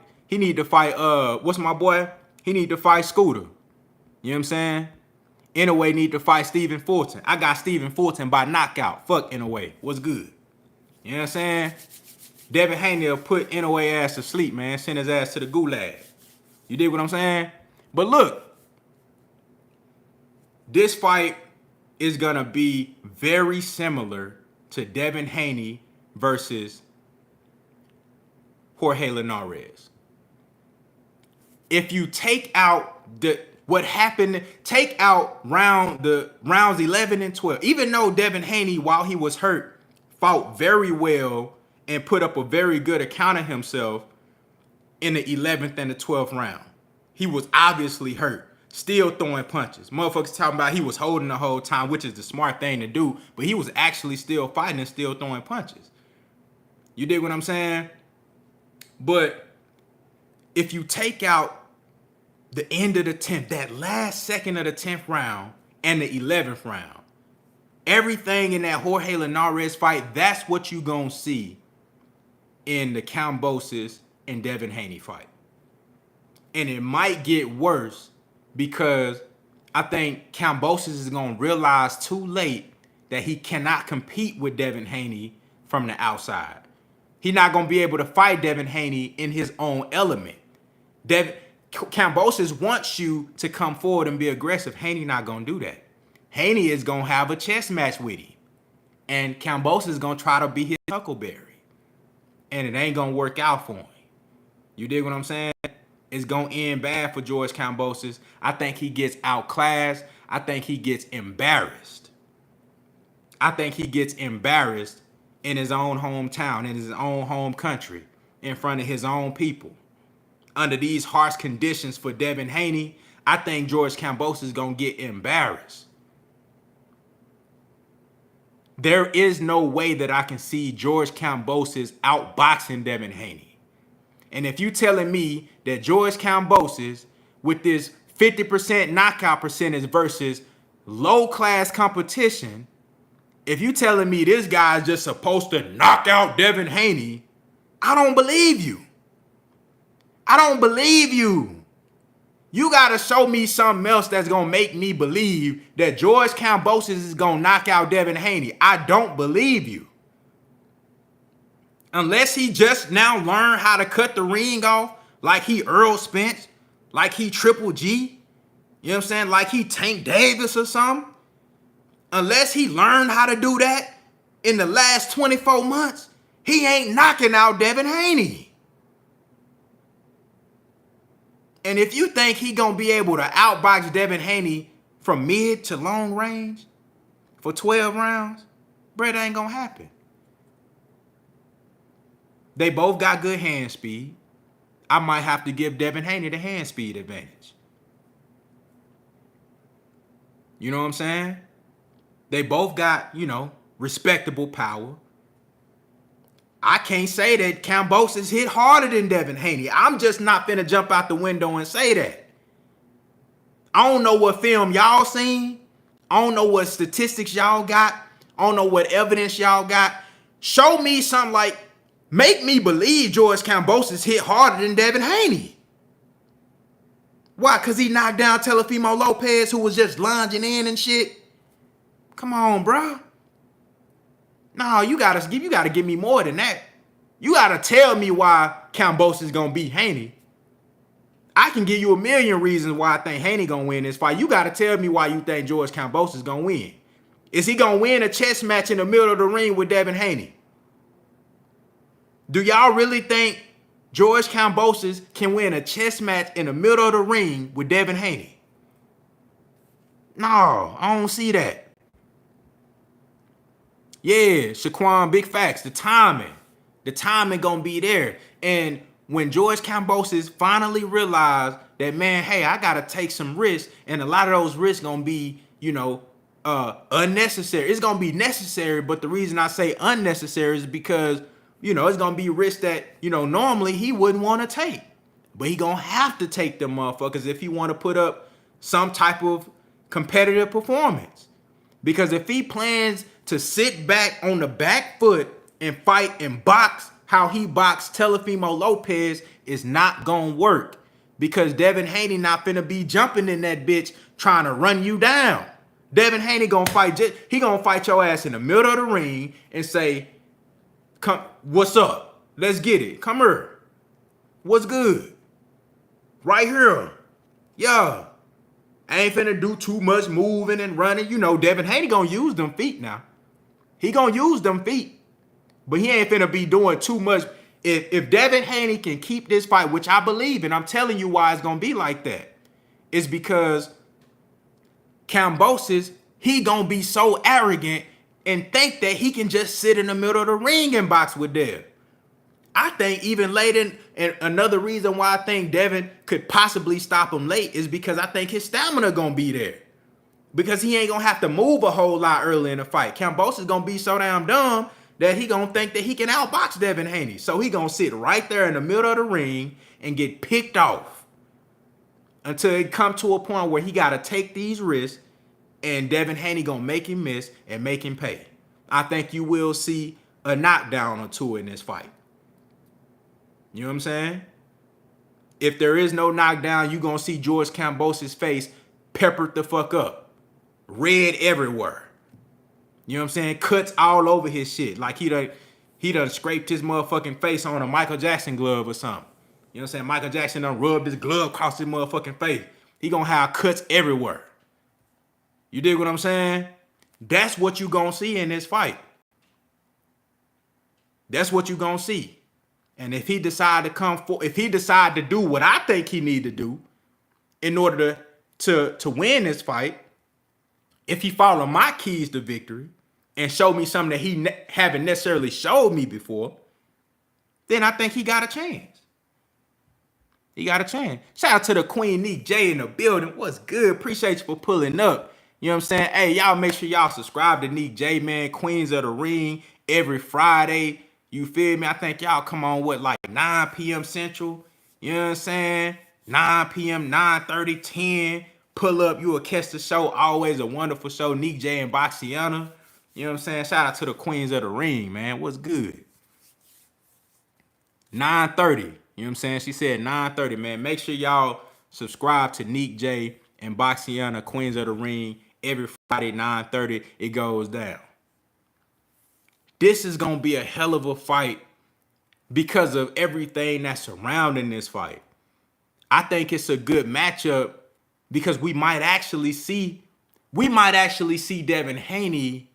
what's my boy? He need to fight Scooter. You know what I'm saying? Inoue need to fight Stephen Fulton. I got Stephen Fulton by knockout. Fuck Inoue. What's good? You know what I'm saying? Devin Haney will put Inoue ass to sleep, man. Send his ass to the gulag. You dig what I'm saying? But look, this fight is going to be very similar to Devin Haney versus Jorge Linares. If you take out what happened, take out rounds 11 and 12, even though Devin Haney, while he was hurt, fought very well and put up a very good account of himself in the 11th and the 12th round. He was obviously hurt, still throwing punches. Motherfuckers talking about he was holding the whole time, which is the smart thing to do, but he was actually still fighting and still throwing punches. You dig what I'm saying? But if you take out the end of the 10th, that last second of the 10th round and the 11th round, everything in that Jorge Linares fight, that's what you gonna see in the Kambosos and Devin Haney fight. And it might get worse because I think Kambosos is gonna realize too late that he cannot compete with Devin Haney from the outside. He's not going to be able to fight Devin Haney in his own element. Kambosos wants you to come forward and be aggressive. Haney not going to do that. Haney is going to have a chess match with him. And Kambosos is going to try to be his Huckleberry. And it ain't going to work out for him. You dig what I'm saying? It's going to end bad for George Kambosos. I think he gets outclassed. I think he gets embarrassed. I think he gets embarrassed in his own hometown, in his own home country, in front of his own people. Under these harsh conditions for Devin Haney, I think George Kambosos is going to get embarrassed. There is no way that I can see George Kambosos outboxing Devin Haney. And if you telling me that George Kambosos, with this 50% knockout percentage versus low-class competition, if you telling me this guy's just supposed to knock out Devin Haney, I don't believe you. I don't believe you. You got to show me something else that's going to make me believe that George Kambosos is going to knock out Devin Haney. I don't believe you. Unless he just now learned how to cut the ring off like he Earl Spence, like he Triple G, you know what I'm saying? Like he Tank Davis or something. Unless he learned how to do that in the last 24 months, he ain't knocking out Devin Haney. And if you think he gonna be able to outbox Devin Haney from mid to long range for 12 rounds, bro, that ain't gonna happen. They both got good hand speed. I might have to give Devin Haney the hand speed advantage. You know what I'm saying? They both got, respectable power. I can't say that Kambosos hit harder than Devin Haney. I'm just not finna jump out the window and say that. I don't know what film y'all seen. I don't know what statistics y'all got. I don't know what evidence y'all got. Show me something like, make me believe George Kambosos hit harder than Devin Haney. Why? Because he knocked down Teofimo Lopez, who was just lunging in and shit. Come on, bro. No, you gotta give me more than that. You gotta tell me why Kambosos is gonna beat Haney. I can give you a million reasons why I think Haney gonna win this fight. You gotta tell me why you think George Kambosos is gonna win. Is he gonna win a chess match in the middle of the ring with Devin Haney? Do y'all really think George Kambosos can win a chess match in the middle of the ring with Devin Haney? No, I don't see that. Yeah, Shaquan, big facts. The timing gonna be there. And when George Kambosos finally realized that, man, hey, I gotta take some risks, and a lot of those risks gonna be, unnecessary. It's gonna be necessary, but the reason I say unnecessary is because, it's gonna be risks that, normally he wouldn't want to take. But he gonna have to take them motherfuckers if he want to put up some type of competitive performance. Because if he plans to sit back on the back foot and fight and box how he boxed Teofimo Lopez, is not gonna work. Because Devin Haney not finna be jumping in that bitch trying to run you down. Devin Haney gonna fight your ass in the middle of the ring and say, "Come, what's up? Let's get it. Come here. What's good? Right here. Yeah. I ain't finna do too much moving and running." Devin Haney gonna use them feet now. He gonna use them feet. But he ain't finna be doing too much. If Devin Haney can keep this fight, which I believe, and I'm telling you why it's gonna be like that, is because Kambosos, he gonna be so arrogant and think that he can just sit in the middle of the ring and box with Dev. I think even later, and another reason why I think Devin could possibly stop him late is because I think his stamina gonna be there. Because he ain't gonna have to move a whole lot early in the fight. Kambosos is gonna be so damn dumb that he gonna think that he can outbox Devin Haney. So he gonna sit right there in the middle of the ring and get picked off until it come to a point where he gotta take these risks, and Devin Haney gonna make him miss and make him pay. I think you will see a knockdown or two in this fight. You know what I'm saying? If there is no knockdown, you gonna see George Kambosos' face peppered the fuck up. Red everywhere. You know what I'm saying? Cuts all over his shit. Like he done he done scraped his motherfucking face on a Michael Jackson glove or something. You know what I'm saying? Michael Jackson done rubbed his glove across his motherfucking face. He gonna have cuts everywhere. You dig what I'm saying? That's what you gonna see in this fight. That's what you gonna see. And if he decide to do what I think he need to do in order to win this fight, if he follow my keys to victory and show me something that he haven't necessarily showed me before, then I think he got a chance. He got a chance. Shout out to the Queen Neek J in the building. What's good? Appreciate you for pulling up. You know what I'm saying? Hey, y'all make sure y'all subscribe to Neek J, man. Queens of the Ring every Friday. You feel me? I think y'all come on, like 9 p.m. Central. You know what I'm saying? 9 p.m., 9:30, 10. Pull up. You will catch the show. Always a wonderful show. Neek J and Boxiana. You know what I'm saying? Shout out to the Queens of the Ring, man. What's good? 9:30. You know what I'm saying? She said 9:30, man. Make sure y'all subscribe to Neek J and Boxiana, Queens of the Ring. Every Friday, 9:30, it goes down. This is going to be a hell of a fight because of everything that's surrounding this fight. I think it's a good matchup because we might actually see Devin Haney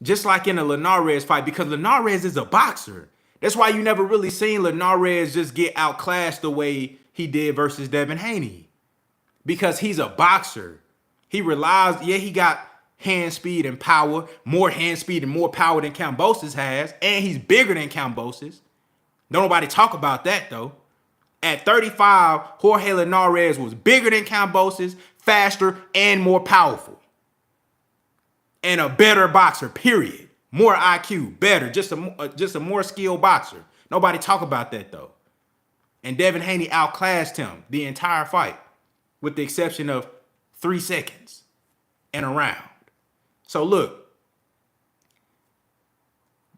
just like in a Linares fight, because Linares is a boxer. That's why you never really seen Linares just get outclassed the way he did versus Devin Haney, because he's a boxer. He relies, he got hand speed and power, more hand speed and more power than Kambosos has, and he's bigger than Kambosos. Don't nobody talk about that though. At 35, Jorge Linares was bigger than Kambosos, faster, and more powerful. And a better boxer, period. More IQ, better, just a more skilled boxer. Nobody talk about that though. And Devin Haney outclassed him the entire fight, with the exception of 3 seconds and a round. So look,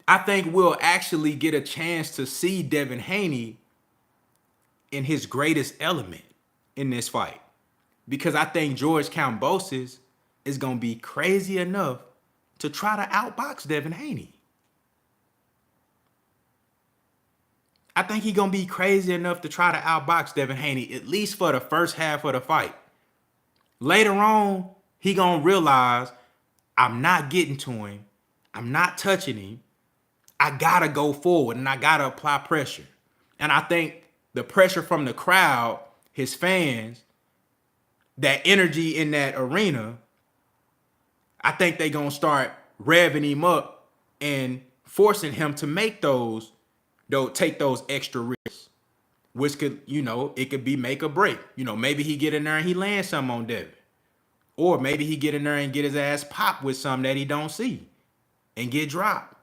I think we'll actually get a chance to see Devin Haney in his greatest element in this fight, because I think George Kambosos is going to be crazy enough to try to outbox Devin Haney. I think he's going to be crazy enough to try to outbox Devin Haney, at least for the first half of the fight. Later on, he going to realize, I'm not getting to him. I'm not touching him. I got to go forward and I got to apply pressure. And I think the pressure from the crowd, his fans, that energy in that arena, I think they're going to start revving him up and forcing him to make take those extra risks, which could, it could be make or break. Maybe he get in there and he lands something on Devin. Or maybe he get in there and get his ass popped with something that he don't see and get dropped.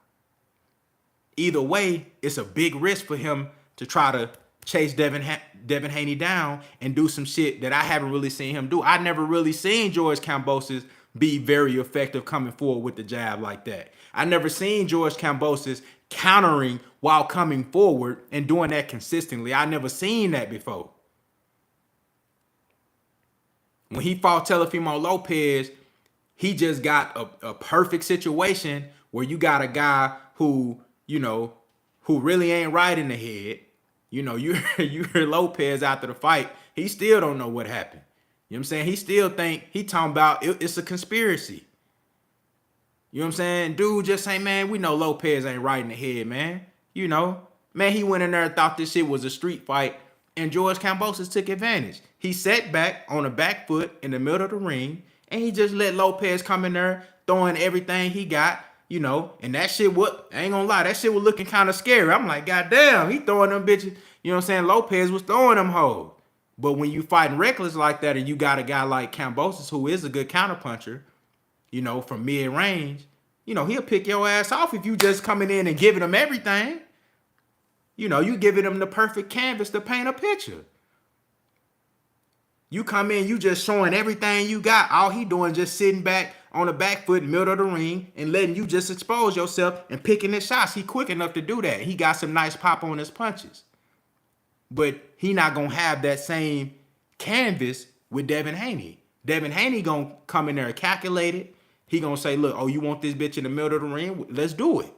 Either way, it's a big risk for him to try to chase Devin Haney down and do some shit that I haven't really seen him do. I never really seen George Kambosos be very effective coming forward with the jab like that. I never seen George Kambosos countering while coming forward and doing that consistently. I never seen that before. When he fought Teofimo Lopez, he just got a perfect situation where you got a guy who really ain't right in the head. You heard Lopez after the fight, he still don't know what happened. You know what I'm saying? He still think he talking about it's a conspiracy. You know what I'm saying? Dude just saying, man, we know Lopez ain't right in the head, man. Man, he went in there and thought this shit was a street fight, and George Kambosos took advantage. He sat back on a back foot in the middle of the ring, and he just let Lopez come in there, throwing everything he got, and that shit, I ain't gonna lie, that shit was looking kind of scary. I'm like, goddamn, he throwing them bitches. You know what I'm saying? Lopez was throwing them hoes. But when you fighting reckless like that, and you got a guy like Kambosos, who is a good counterpuncher, from mid-range, he'll pick your ass off if you just coming in and giving him everything. You giving him the perfect canvas to paint a picture. You come in, you just showing everything you got. All he doing just sitting back on the back foot, middle of the ring, and letting you just expose yourself and picking his shots. He quick enough to do that. He got some nice pop on his punches. But he not going to have that same canvas with Devin Haney. Devin Haney going to come in there and calculate it. He going to say, look, you want this bitch in the middle of the ring? Let's do it.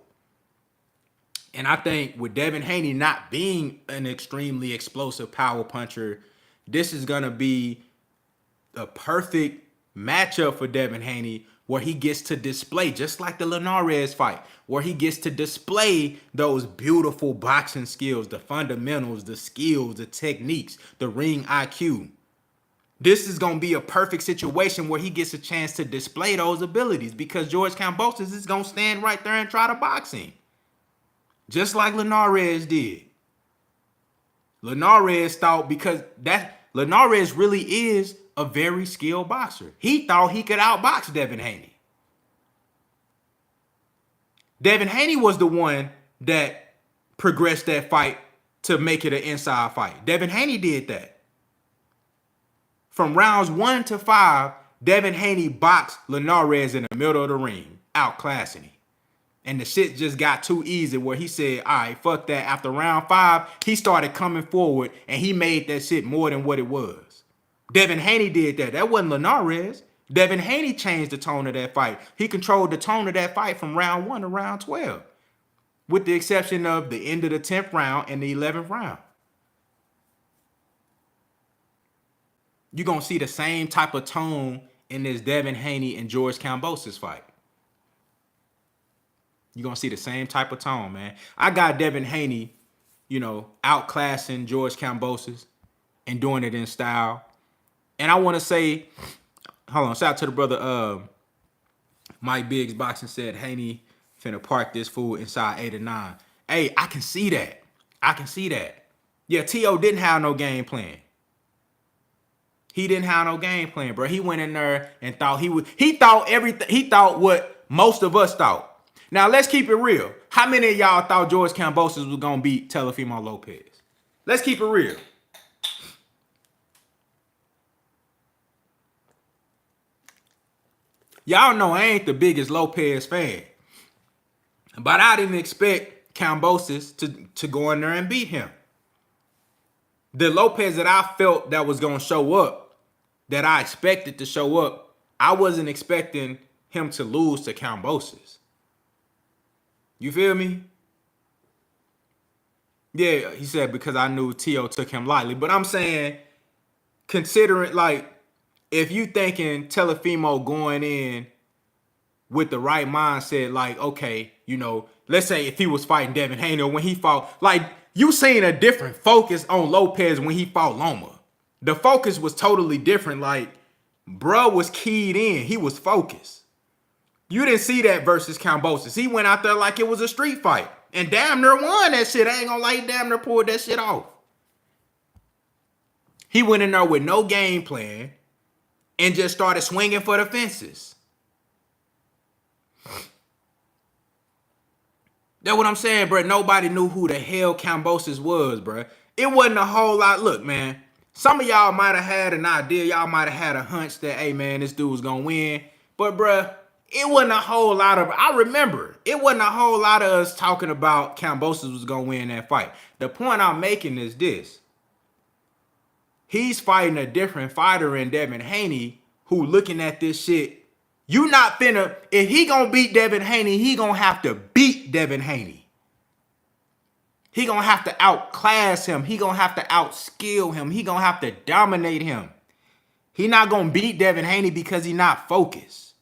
And I think with Devin Haney not being an extremely explosive power puncher, this is going to be a perfect matchup for Devin Haney where he gets to display, just like the Linares fight, where he gets to display those beautiful boxing skills, the fundamentals, the skills, the techniques, the ring IQ. This is going to be a perfect situation where he gets a chance to display those abilities because George Kambosos is going to stand right there and try to box him. Just like Linares did. Linares thought because Linares really is a very skilled boxer. He thought he could outbox Devin Haney. Devin Haney was the one that progressed that fight to make it an inside fight. Devin Haney did that. From rounds 1 to 5, Devin Haney boxed Linares in the middle of the ring, outclassing him. And the shit just got too easy where he said, all right, fuck that. After round 5, he started coming forward and he made that shit more than what it was. Devin Haney did that. That wasn't Linares. Devin Haney changed the tone of that fight. He controlled the tone of that fight from round 1 to round 12. With the exception of the end of the 10th round and the 11th round. You're going to see the same type of tone in this Devin Haney and George Kambosos fight. You're going to see the same type of tone, man. I got Devin Haney, outclassing George Kambosos and doing it in style. And I want to say, hold on, shout out to the brother Mike Biggs Boxing said, Haney finna park this fool inside 8 or 9. Hey, I can see that. Yeah, T.O. didn't have no game plan. He didn't have no game plan, bro. He went in there and thought he thought everything. He thought what most of us thought. Now, let's keep it real. How many of y'all thought George Kambosos was going to beat Teofimo Lopez? Let's keep it real. Y'all know I ain't the biggest Lopez fan. But I didn't expect Kambosos to go in there and beat him. The Lopez that I felt that was going to show up, that I expected to show up, I wasn't expecting him to lose to Kambosos. You feel me? Yeah, he said because I knew T.O. took him lightly. But I'm saying, considering, if you thinking Teofimo going in with the right mindset, okay, let's say if he was fighting Devin Haney or when he fought, you seen a different focus on Lopez when he fought Loma. The focus was totally different. Bruh was keyed in. He was focused. You didn't see that versus Kambosos. He went out there like it was a street fight. And damn near won that shit. I ain't gonna lie, he damn near pulled that shit off. He went in there with no game plan and just started swinging for the fences. That's what I'm saying, bro. Nobody knew who the hell Kambosos was, bro. It wasn't a whole lot. Look, man, some of y'all might have had an idea. Y'all might have had a hunch that, hey, man, this dude was going to win. But, bro, it wasn't a whole lot of, I remember, it wasn't a whole lot of us talking about Kambosos was going to win that fight. The point I'm making is this. He's fighting a different fighter in Devin Haney who looking at this shit. You not finna, if he gonna beat Devin Haney, he gonna have to beat Devin Haney. He gonna have to outclass him. He gonna have to outskill him. He gonna have to dominate him. He not gonna beat Devin Haney because he not focused.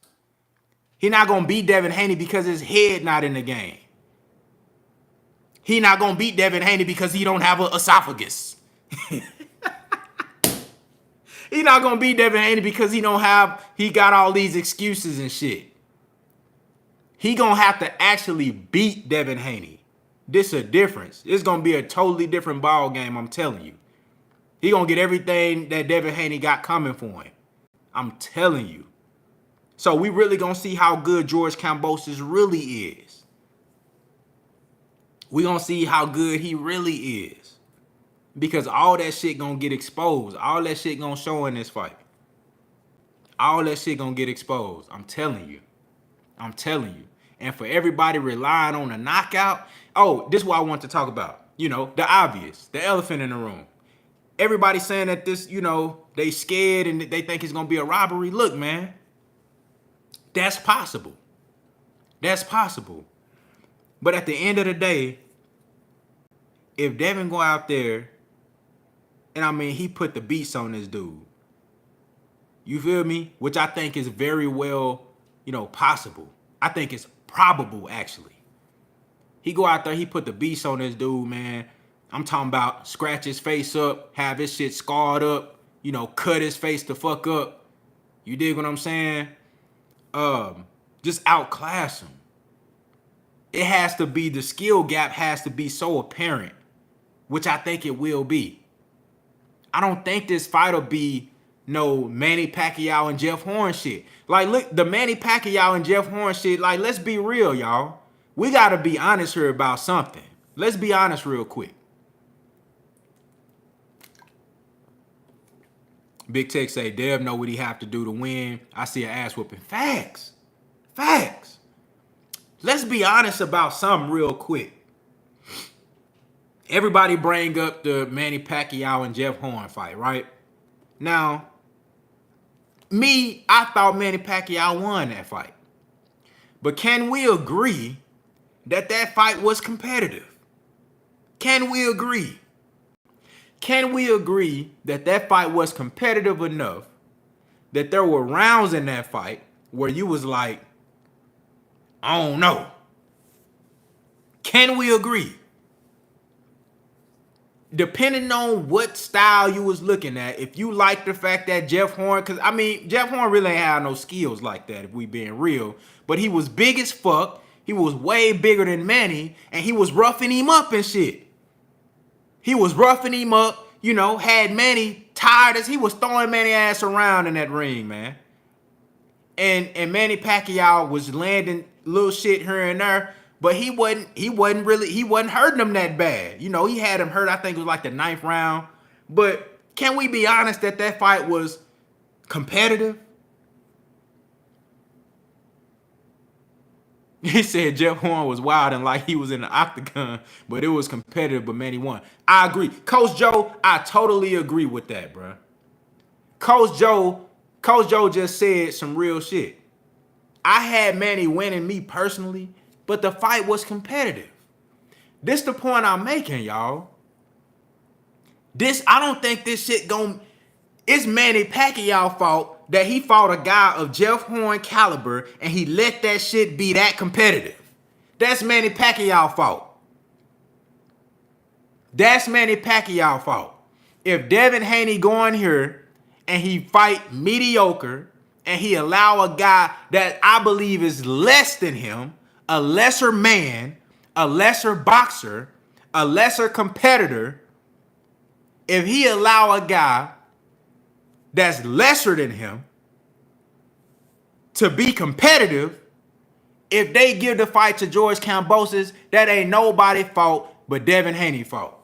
He not gonna beat Devin Haney because his head not in the game. He not gonna beat Devin Haney because he don't have an esophagus. He not gonna beat Devin Haney because he got all these excuses and shit. He gonna have to actually beat Devin Haney. This a difference. It's gonna be a totally different ball game, I'm telling you. He gonna get everything that Devin Haney got coming for him. I'm telling you. So we really gonna see how good George Kambosos really is. We gonna see how good he really is. Because all that shit gonna get exposed. All that shit gonna show in this fight. All that shit gonna get exposed. I'm telling you. I'm telling you. And for everybody relying on a knockout. Oh, this is what I want to talk about. The obvious. The elephant in the room. Everybody saying that this, they scared and they think it's gonna be a robbery. Look, man. That's possible. That's possible. But at the end of the day, if Devin go out there, and I mean, he put the beats on this dude. You feel me? Which I think is very well, possible. I think it's probable, actually. He go out there, he put the beats on this dude, man. I'm talking about scratch his face up, have his shit scarred up, cut his face the fuck up. You dig what I'm saying? Just outclass him. It has to be, the skill gap has to be so apparent, which I think it will be. I don't think this fight will be no Manny Pacquiao and Jeff Horn shit. Like, look, the Manny Pacquiao and Jeff Horn shit, like, let's be real, y'all. We got to be honest here about something. Let's be honest real quick. Big Tech say, Dev know what he have to do to win. I see an ass whooping. Facts. Facts. Let's be honest about something real quick. Everybody bring up the Manny Pacquiao and Jeff Horn fight, right? Now, I thought Manny Pacquiao won that fight. But can we agree that fight was competitive? Can we agree? Can we agree that fight was competitive enough that there were rounds in that fight where you was like, I don't know? Can we agree? Depending on what style you was looking at, if you like the fact that Jeff Horn, because I mean, Jeff Horn really ain't had no skills like that, if we being real, but he was big as fuck, he was way bigger than Manny, and he was roughing him up and shit. He was roughing him up, had Manny tired as he was throwing Manny ass around in that ring, man. And Manny Pacquiao was landing little shit here and there, but he wasn't hurting him that bad. He had him hurt, I think it was like the 9th round. But can we be honest that fight was competitive? He said Jeff Horn was wild and like he was in the octagon, but it was competitive, but Manny won. I agree. Coach Joe, I totally agree with that, bro. Coach Joe just said some real shit. I had Manny winning, me personally, but the fight was competitive. This the point I'm making, y'all. I don't think this shit it's Manny Pacquiao fault that he fought a guy of Jeff Horn caliber and he let that shit be that competitive. That's Manny Pacquiao fault. That's Manny Pacquiao fault. If Devin Haney go in here and he fight mediocre and he allow a guy that I believe is less than him, a lesser man, a lesser boxer, a lesser competitor, if he allow a guy that's lesser than him to be competitive, if they give the fight to George Kambosos, that ain't nobody's fault but Devin Haney fault.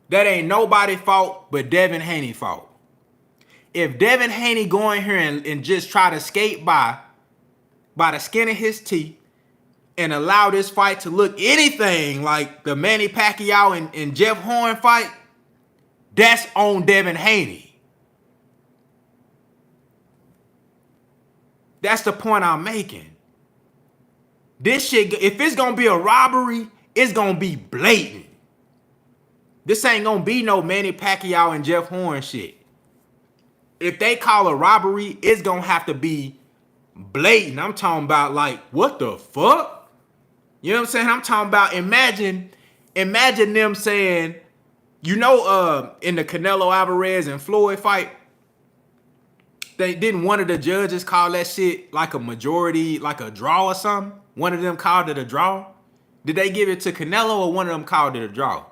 That ain't nobody's fault but Devin Haney fault. If Devin Haney go in here and just try to skate by the skin of his teeth and allow this fight to look anything like the Manny Pacquiao and Jeff Horn fight, that's on Devin Haney. That's the point I'm making. This shit, if it's gonna be a robbery, it's gonna be blatant. This ain't gonna be no Manny Pacquiao and Jeff Horn shit. If they call a robbery, it's gonna have to be blatant. I'm talking about like, what the fuck? You know what I'm saying? I'm talking about, imagine them saying, in the Canelo Alvarez and Floyd fight, didn't one of the judges call that shit like a majority, like a draw or something? One of them called it a draw? Did they give it to Canelo or one of them called it a draw?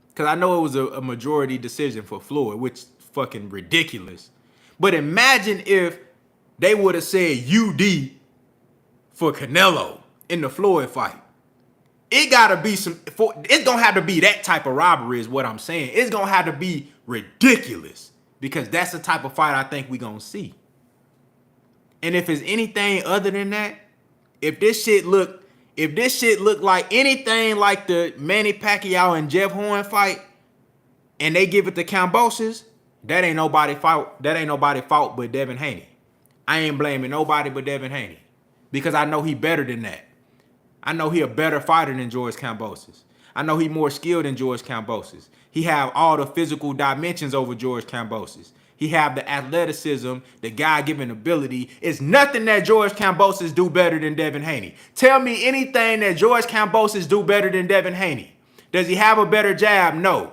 Because I know it was a majority decision for Floyd, which is fucking ridiculous. But imagine if they would have said UD for Canelo in the Floyd fight. It's gonna have to be that type of robbery is what I'm saying. It's gonna have to be ridiculous because that's the type of fight I think we gonna see. And if it's anything other than that, if this shit look like anything like the Manny Pacquiao and Jeff Horn fight and they give it to Kambosos, that ain't nobody fault. That ain't nobody fault but Devin Haney. I ain't blaming nobody but Devin Haney. because I know he better than that. I know he a better fighter than George Kambosos. I know he more skilled than George Kambosos. He have all the physical dimensions over George Kambosos. He have the athleticism, the God-given ability. It's nothing that George Kambosos do better than Devin Haney. Tell me anything that George Kambosos do better than Devin Haney. Does he have a better jab? No.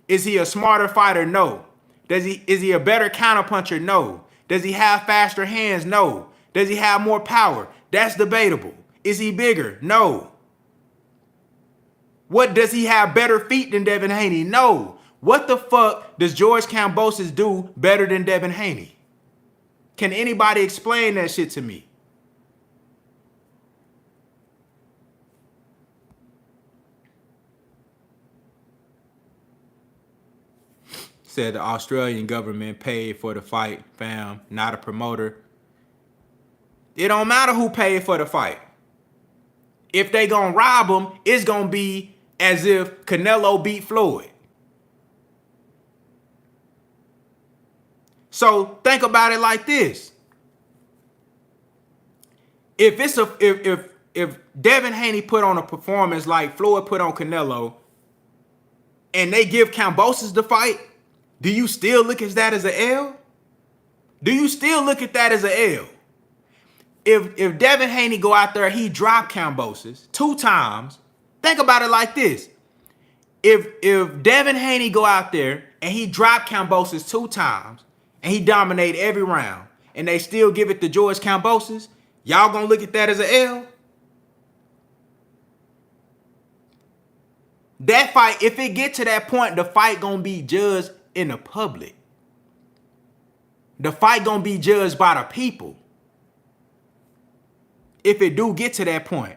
Is he a smarter fighter? No. Is he a better counterpuncher? No. Does he have faster hands? No. Does he have more power? That's debatable. Is he bigger? No. What, does he have better feet than Devin Haney? No. What the fuck does George Kambosos do better than Devin Haney? Can anybody explain that shit to me? Said the Australian government paid for the fight, fam, not a promoter. It don't matter who paid for the fight. If they gonna rob him, it's gonna be as if Canelo beat Floyd. So think about it like this. If Devin Haney put on a performance like Floyd put on Canelo, and they give Kambosos the fight, do you still look at that as an L? Do you still look at that as an L? If Devin Haney go out there, he dropped Kambosos 2 times. Think about it like this. If Devin Haney go out there and he dropped Kambosos 2 times and he dominate every round and they still give it to George Kambosos, y'all gonna look at that as an L? That fight, if it get to that point, the fight gonna be judged in the public. The fight gonna be judged by the people. If it do get to that point,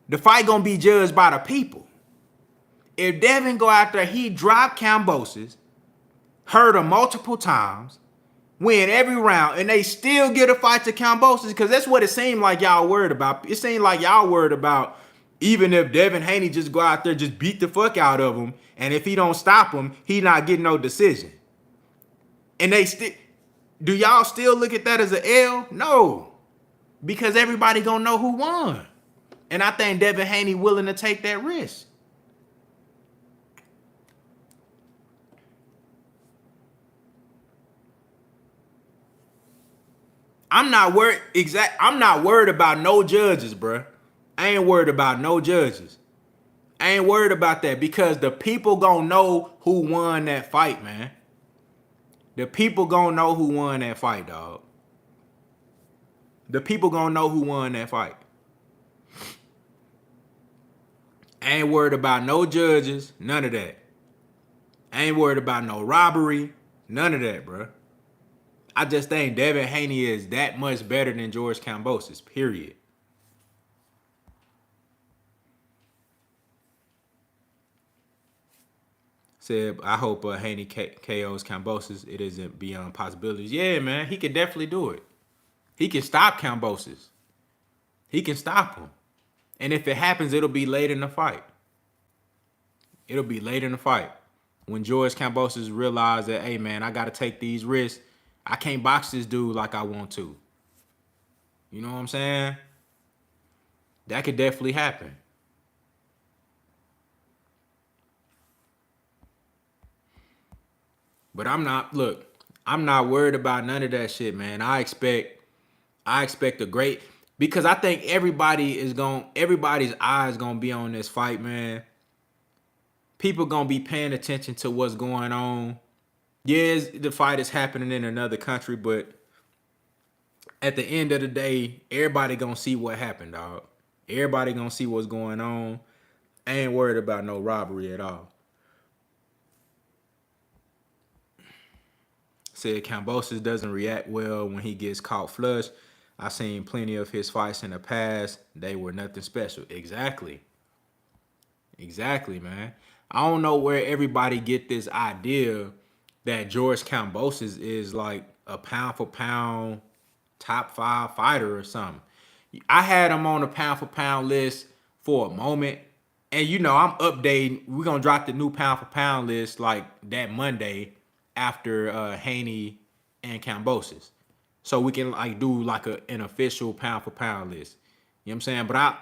the fight gonna be judged by the people. If Devin go out there, he dropped Kambosos, hurt him multiple times, win every round, and they still get a fight to Kambosos, because that's what it seemed like y'all worried about. It seemed like y'all worried about even if Devin Haney just go out there, just beat the fuck out of him, and if he don't stop him, he not getting no decision. And they still, do y'all still look at that as an L? No. Because everybody gonna know who won. And I think Devin Haney willing to take that risk. I'm not worried about no judges, bruh. I ain't worried about no judges. I ain't worried about that, because the people gonna know who won that fight, man. The people gonna know who won that fight, dog. The people gonna know who won that fight. I ain't worried about no judges, none of that. I ain't worried about no robbery, none of that, bro. I just think Devin Haney is that much better than George Kambosos, period. Said, I hope Haney KOs Kambosos. It isn't beyond possibilities. Yeah, man, he can definitely do it. He can stop Kambosos. He can stop him. And if it happens, it'll be late in the fight. It'll be late in the fight. When George Kambosos realized that, hey, man, I got to take these risks. I can't box this dude like I want to. You know what I'm saying? That could definitely happen. But I'm not worried about none of that shit, man. I expect a great, because I think everybody's eyes gonna be on this fight, man. People gonna be paying attention to what's going on. Yes, the fight is happening in another country, but at the end of the day, everybody gonna see what happened, dog. Everybody gonna see what's going on. I ain't worried about no robbery at all. Said Kambosos doesn't react well when he gets caught flush. I've seen plenty of his fights in the past. They were nothing special. Exactly. Exactly, man. I don't know where everybody get this idea that George Kambosos is like a pound for pound top 5 fighter or something. I had him on the pound for pound list for a moment. And you know, I'm updating. We're going to drop the new pound for pound list like that Monday after Haney and Kambosos. so we can like do like an official pound for pound list. You know what I'm saying? But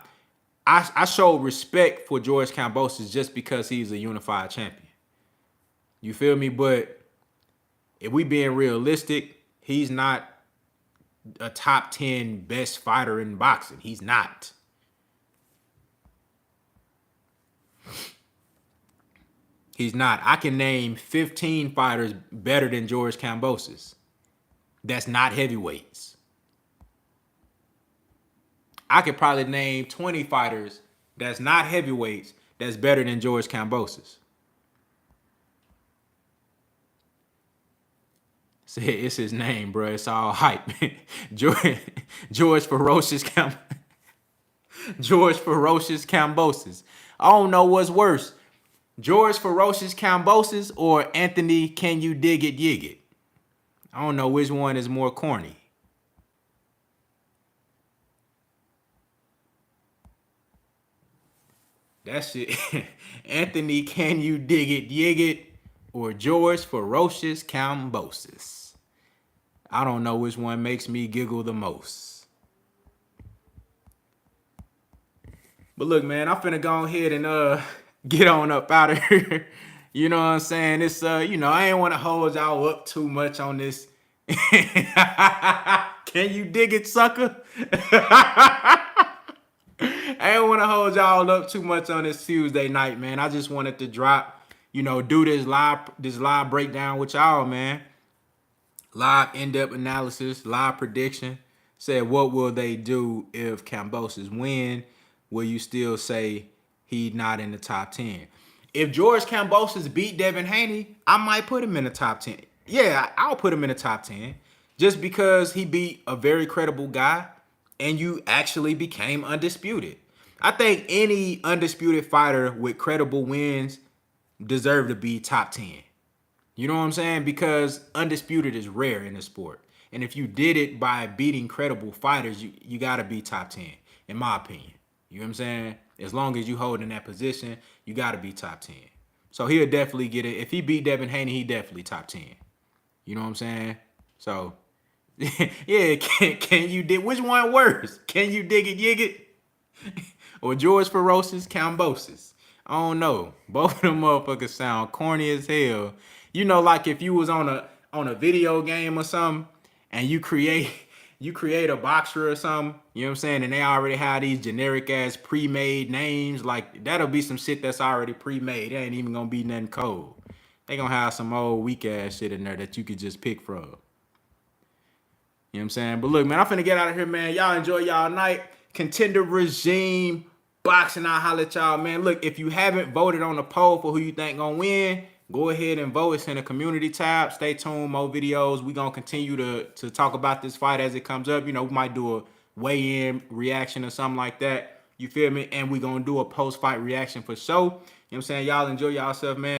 I show respect for George Kambosos just because he's a unified champion. You feel me? But if we being realistic, he's not a top 10 best fighter in boxing. He's not. He's not. I can name 15 fighters better than George Kambosos. That's not heavyweights. I could probably name 20 fighters that's not heavyweights that's better than George Kambosos. It's his name, bro. It's all hype. George Ferocious George Ferocious Kambosos. I don't know what's worse. George Ferocious Kambosos or Anthony Can You Dig It Yig It? I don't know which one is more corny. That shit. Anthony Can You Dig It Yig It or George Ferocious Kambosos? I don't know which one makes me giggle the most. But look, man, I'm finna go ahead and get on up out of here. You know what I'm saying? It's you know, I ain't want to hold y'all up too much on this. Can you dig it, sucker? I don't want to hold y'all up too much on this Tuesday night, man. I just wanted to drop, you know, do this live breakdown with y'all, man. Live in-depth analysis, live prediction. Said, what will they do if Kambosos win? Will you still say he's not in the top 10? If George Kambosos beat Devin Haney, I might put him in the top 10. Yeah, I'll put him in the top 10 just because he beat a very credible guy and you actually became undisputed. I think any undisputed fighter with credible wins deserve to be top 10. You know what I'm saying? Because undisputed is rare in the sport. And if you did it by beating credible fighters, you got to be top 10, in my opinion. You know what I'm saying? As long as you hold in that position, you got to be top 10. So he'll definitely get it. If he beat Devin Haney, he definitely top 10. You know what I'm saying? So, yeah, can you dig? Which one worse? Can you dig it, yig it? Or George Ferocious Kambosos? I don't know. Both of them motherfuckers sound corny as hell. You know, like if you was on a video game or something and you create a boxer or something, you know what I'm saying? And they already have these generic ass pre-made names. Like that'll be some shit that's already pre-made. It ain't even gonna be nothing cold. They gonna have some old weak ass shit in there that you could just pick from. You know what I'm saying? But look, man, I'm finna get out of here, man. Y'all enjoy y'all night. Contender regime, boxing, I'll holler at y'all, man. Look, if you haven't voted on the poll for who you think gonna win, go ahead and vote. It's in the community tab. Stay tuned, more videos. We're going to continue to talk about this fight as it comes up. You know, we might do a weigh-in reaction or something like that. You feel me? And we're going to do a post-fight reaction for sure. You know what I'm saying? Y'all enjoy yourself, man.